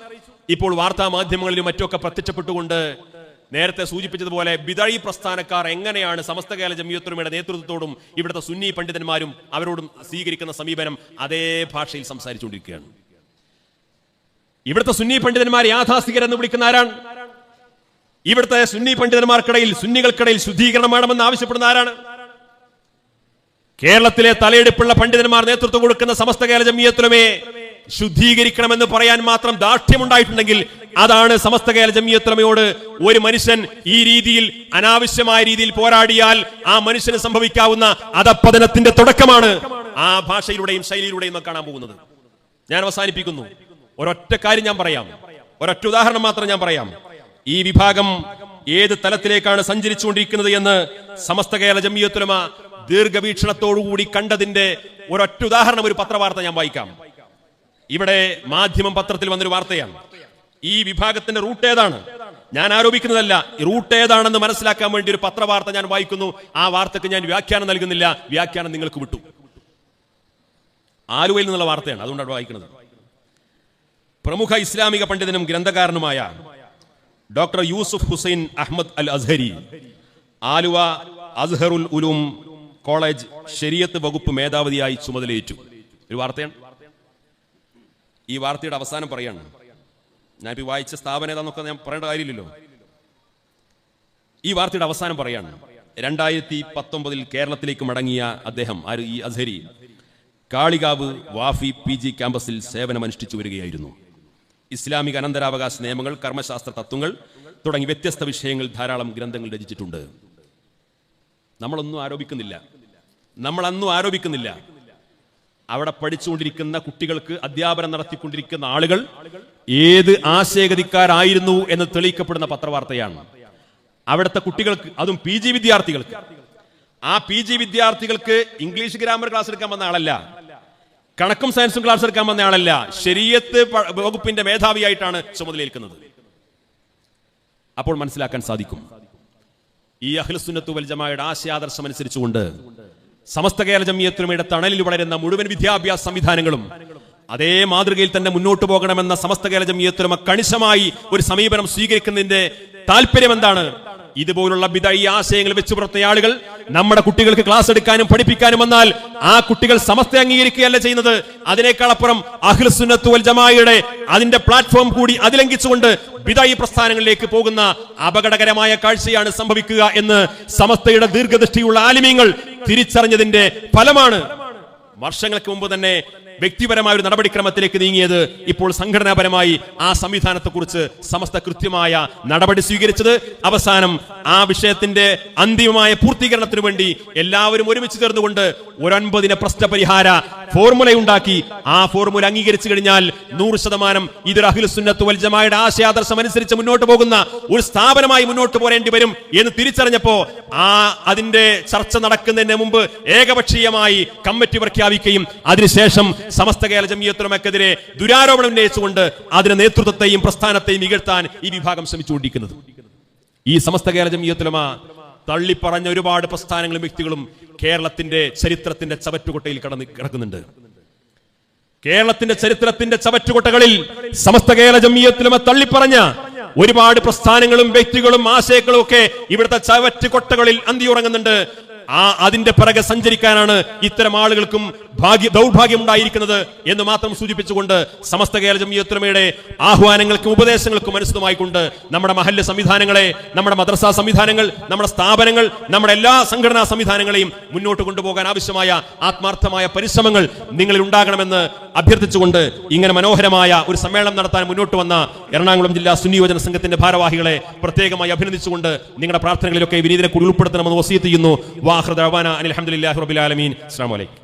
ഇപ്പോൾ വാർത്താ മാധ്യമങ്ങളിലും മറ്റൊക്കെ പ്രത്യക്ഷപ്പെട്ടുകൊണ്ട് നേരത്തെ സൂചിപ്പിച്ചതുപോലെ ബിദഈ പ്രസ്ഥാനക്കാർ എങ്ങനെയാണ് സമസ്ത കേരള ജംഇയ്യത്തുലമയുടെ നേതൃത്വത്തോടും ഇവിടുത്തെ സുന്നി പണ്ഡിതന്മാരും അവരോടും സ്വീകരിക്കുന്ന സമീപനം അതേ ഭാഷയിൽ സംസാരിച്ചുകൊണ്ടിരിക്കുകയാണ്. ഇവിടുത്തെ സുന്നി പണ്ഡിതന്മാർ യാഥാസ്ഥികരെന്ന് വിളിക്കുന്ന ആരാണ്? ഇവിടുത്തെ സുന്നി പണ്ഡിതന്മാർക്കിടയിൽ, സുന്നികൾക്കിടയിൽ ശുദ്ധീകരണം വേണമെന്ന് ആവശ്യപ്പെടുന്ന ആരാണ്? കേരളത്തിലെ തലയെടുപ്പുള്ള പണ്ഡിതന്മാർ നേതൃത്വം കൊടുക്കുന്ന സമസ്ത കേരള ജംഇയ്യത്തുലമയെ ശുദ്ധീകരിക്കണമെന്ന് പറയാൻ മാത്രം ദാർഢ്യമുണ്ടായിട്ടുണ്ടെങ്കിൽ അതാണ് സമസ്ത കേരള ജംഇയ്യത്തുലമയോട് ഒരു മനുഷ്യൻ ഈ രീതിയിൽ അനാവശ്യമായ രീതിയിൽ പോരാടിയാൽ ആ മനുഷ്യന് സംഭവിക്കാവുന്ന അധപ്പതനത്തിന്റെ തുടക്കമാണ് ആ ഭാഷയിലൂടെയും ശൈലിയിലൂടെയും കാണാൻ പോകുന്നത്. ഞാൻ അവസാനിപ്പിക്കുന്നു. ഒരൊറ്റ കാര്യം ഞാൻ പറയാം, ഒരൊറ്റ ഉദാഹരണം മാത്രം ഞാൻ പറയാം. ഈ വിഭാഗം ഏത് തലത്തിലേക്കാണ് സഞ്ചരിച്ചുകൊണ്ടിരിക്കുന്നത് എന്ന് സമസ്ത കേരള ജംഇയ്യത്തുലമ ദീർഘവീക്ഷണത്തോടുകൂടി കണ്ടതിന്റെ ഒരൊറ്റ ഉദാഹരണം, ഒരു പത്രവാർത്ത ഞാൻ വായിക്കാം. ഇവിടെ മാധ്യമം പത്രത്തിൽ വന്നൊരു വാർത്തയാണ്. ഈ വിഭാഗത്തിന്റെ റൂട്ട് ഏതാണ്? ഞാൻ ആരോപിക്കുന്നതല്ല, റൂട്ട് ഏതാണെന്ന് മനസ്സിലാക്കാൻ വേണ്ടി ഒരു പത്രവാർത്ത ഞാൻ വായിക്കുന്നു. ആ വാർത്തക്ക് ഞാൻ വ്യാഖ്യാനം നൽകുന്നില്ല, വ്യാഖ്യാനം നിങ്ങൾക്ക് വിട്ടു. ആലുവയിൽ നിന്നുള്ള വാർത്തയാണ്, അതുകൊണ്ടാണ് വായിക്കുന്നത്. പ്രമുഖ ഇസ്ലാമിക പണ്ഡിതനും ഗ്രന്ഥകാരനുമായ ഡോക്ടർ യൂസുഫ് ഹുസൈൻ അഹമ്മദ് അൽ അസ്ഹരി ആലുവ അസ്ഹറുൽ ഉലൂം കോളേജ് ശരീഅത്ത് വകുപ്പ് മേധാവിയായി ചുമതലയേറ്റു. ഒരു വാർത്തയാണ്. ഈ വാർത്തയുടെ അവസാനം പറയാണ്, ഞാനിപ്പോൾ വായിച്ച സ്ഥാപനം ഏതാന്നൊക്കെ ഞാൻ പറയേണ്ട കാര്യമില്ലല്ലോ. ഈ വാർത്തയുടെ അവസാനം പറയാണ്, 2019 കേരളത്തിലേക്ക് മടങ്ങിയ അദ്ദേഹം, ഈ അസ്ഹരി, കാളികാവ് വാഫി PG ക്യാമ്പസിൽ സേവനമനുഷ്ഠിച്ചു വരികയായിരുന്നു. ഇസ്ലാമിക അനന്തരാവകാശ നിയമങ്ങൾ, കർമ്മശാസ്ത്ര തത്വങ്ങൾ തുടങ്ങി വ്യത്യസ്ത വിഷയങ്ങൾ ധാരാളം ഗ്രന്ഥങ്ങൾ രചിച്ചിട്ടുണ്ട്. നമ്മളൊന്നും ആരോപിക്കുന്നില്ല, നമ്മളൊന്നും ആരോപിക്കുന്നില്ല. അവിടെ പഠിച്ചുകൊണ്ടിരിക്കുന്ന കുട്ടികൾക്ക് അധ്യാപനം നടത്തിക്കൊണ്ടിരിക്കുന്ന ആളുകൾ ഏത് ആശയഗതിക്കാരായിരുന്നു എന്ന് തെളിയിക്കപ്പെടുന്ന പത്രവാർത്തയാണ്. അവിടുത്തെ കുട്ടികൾക്ക്, അതും PG വിദ്യാർത്ഥികൾക്ക്, ആ PG വിദ്യാർത്ഥികൾക്ക് ഇംഗ്ലീഷ് ഗ്രാമർ ക്ലാസ് എടുക്കാൻ വന്ന ആളല്ല, കണക്കും സയൻസും ക്ലാസ് എടുക്കാൻ വന്ന ആളല്ല, ശരീഅത്ത് വകുപ്പിന്റെ മേധാവിയായിട്ടാണ് ചുമതലയേൽക്കുന്നത്. അപ്പോൾ മനസ്സിലാക്കാൻ സാധിക്കും. ഈ അഹ്ലുസുന്നത്ത് വൽ ജമാഅയുടെ ആശയാദർശം അനുസരിച്ചുകൊണ്ട് സമസ്ത കേരള ജംഇയ്യത്തുൽ ഉലമയുടെ തണലിൽ വളരുന്ന മുഴുവൻ വിദ്യാഭ്യാസ സംവിധാനങ്ങളും അതേ മാതൃകയിൽ തന്നെ മുന്നോട്ട് പോകണമെന്ന സമസ്ത കേരള ജംഇയ്യത്തുൽ ഉലമ കണിശമായി ഒരു സമീപനം സ്വീകരിക്കുന്നതിന്റെ താല്പര്യം എന്താണ്? ഇതുപോലുള്ള ബിദഈ ആശയങ്ങൾ വെച്ചു പുറത്തുന്ന ആളുകൾ നമ്മുടെ കുട്ടികൾക്ക് ക്ലാസ് എടുക്കാനും പഠിപ്പിക്കാനും വന്നാൽ ആ കുട്ടികൾ സമസ്ത അംഗീകരിക്കുകയല്ല ചെയ്യുന്നത്. അതിനേക്കാൾ അപ്പുറം അഹ്ലുസുന്നത്ത് വൽ ജമാഅയുടെ അതിന്റെ പ്ലാറ്റ്ഫോം കൂടി അതിലംഘിച്ചുകൊണ്ട് ബിദഈ പ്രസ്ഥാനങ്ങളിലേക്ക് പോകുന്ന അപകടകരമായ കാഴ്ചയാണ് സംഭവിക്കുക എന്ന് സമസ്തയുടെ ദീർഘദൃഷ്ടിയുള്ള ആലിമീങ്ങൾ തിരിച്ചറിഞ്ഞതിന്റെ ഫലമാണ് വർഷങ്ങൾക്ക് മുമ്പ് തന്നെ വ്യക്തിപരമായ ഒരു നടപടിക്രമത്തിലേക്ക് നീങ്ങിയത്. ഇപ്പോൾ സംഘടനാപരമായി ആ സംവിധാനത്തെക്കുറിച്ച് സമസ്ത കൃത്യമായ നടപടി സ്വീകരിച്ചത്. അവസാനം ആ വിഷയത്തിന്റെ അന്തിമമായ പൂർത്തീകരണത്തിന് വേണ്ടി എല്ലാവരും ഒരുമിച്ച് ചേർന്നുകൊണ്ട് 9 പ്രശ്നപരിഹാര ഫോർമുലയുണ്ടാക്കി. ആ ഫോർമുല അംഗീകരിച്ചു കഴിഞ്ഞാൽ 100% ഇതൊരു അഹ്ലുസുന്നത്ത് വൽ ജമാഅയുടെ ആശയാദർശം അനുസരിച്ച് മുന്നോട്ട് പോകുന്ന ഒരു സ്ഥാപനമായി മുന്നോട്ട് പോരേണ്ടി വരും എന്ന് തിരിച്ചറിഞ്ഞപ്പോ അതിന്റെ ചർച്ച നടക്കുന്നതിന് മുമ്പ് ഏകപക്ഷീയമായി കമ്മിറ്റി പ്രഖ്യാപിക്കുകയും അതിനുശേഷം സമസ്ത കേരള ജംഇയ്യത്തുൽ ഉലമക്കെതിരെ ദുരാരോപണം ഉന്നയിച്ചുകൊണ്ട് അതിന്റെ നേതൃത്വത്തെയും പ്രസ്ഥാനത്തെയും ഇകഴ്ത്താൻ ഈ വിഭാഗം ശ്രമിച്ചുകൊണ്ടിരിക്കുന്നത്. ഈ സമസ്ത കേരള ജംഇയ്യത്തുൽ ഉലമ തള്ളിപ്പറഞ്ഞ ഒരുപാട് പ്രസ്ഥാനങ്ങളും വ്യക്തികളും കേരളത്തിന്റെ ചരിത്രത്തിന്റെ ചവറ്റുകൊട്ടയിൽ കിടക്കുന്നുണ്ട്. കേരളത്തിന്റെ ചരിത്രത്തിന്റെ ചവറ്റുകൊട്ടകളിൽ സമസ്ത കേരള ജംഇയ്യത്തുൽ ഉലമ തള്ളിപ്പറഞ്ഞ ഒരുപാട് പ്രസ്ഥാനങ്ങളും വ്യക്തികളും ആശയങ്ങളും ഒക്കെ ഇവിടുത്തെ ചവറ്റുകൊട്ടകളിൽ അന്തിയുറങ്ങുന്നുണ്ട്. അതിന്റെ പിറകെ സഞ്ചരിക്കാനാണ് ഇത്തരം ആളുകൾക്കും ദൗർഭാഗ്യം ഉണ്ടായിരിക്കുന്നത് എന്ന് മാത്രം സൂചിപ്പിച്ചുകൊണ്ട് സമസ്ത കേരള ജംഇയ്യത്തുൽ ഉലമയുടെ ആഹ്വാനങ്ങൾക്കും ഉപദേശങ്ങൾക്കും അനുസൃതമായിക്കൊണ്ട് നമ്മുടെ മഹല്ല് സംവിധാനങ്ങളെ, നമ്മുടെ മദ്രസ സംവിധാനങ്ങൾ, നമ്മുടെ സ്ഥാപനങ്ങൾ, നമ്മുടെ എല്ലാ സംഘടനാ സംവിധാനങ്ങളെയും മുന്നോട്ട് കൊണ്ടുപോകാൻ ആവശ്യമായ ആത്മാർത്ഥമായ പരിശ്രമങ്ങൾ നിങ്ങളിൽ ഉണ്ടാകണമെന്ന് അഭ്യർത്ഥിച്ചുകൊണ്ട് ഇങ്ങനെ മനോഹരമായ ഒരു സമ്മേളനം നടത്താൻ മുന്നോട്ട് വന്ന എറണാകുളം ജില്ലാ സുന്നി യുവജന സംഘത്തിന്റെ ഭാരവാഹികളെ പ്രത്യേകമായി അഭിനന്ദിച്ചുകൊണ്ട് നിങ്ങളുടെ പ്രാർത്ഥനകളിലൊക്കെ വിനീതനെ കൂടി ഉൾപ്പെടുത്തണമെന്ന് വസിയത്ത് ചെയ്യുന്നു. വാഖിറു ദഅവാനാ അനിൽ ഹംദുലില്ലാഹി റബ്ബിൽ ആലമീൻ. അസ്സലാമു അലൈക്കും.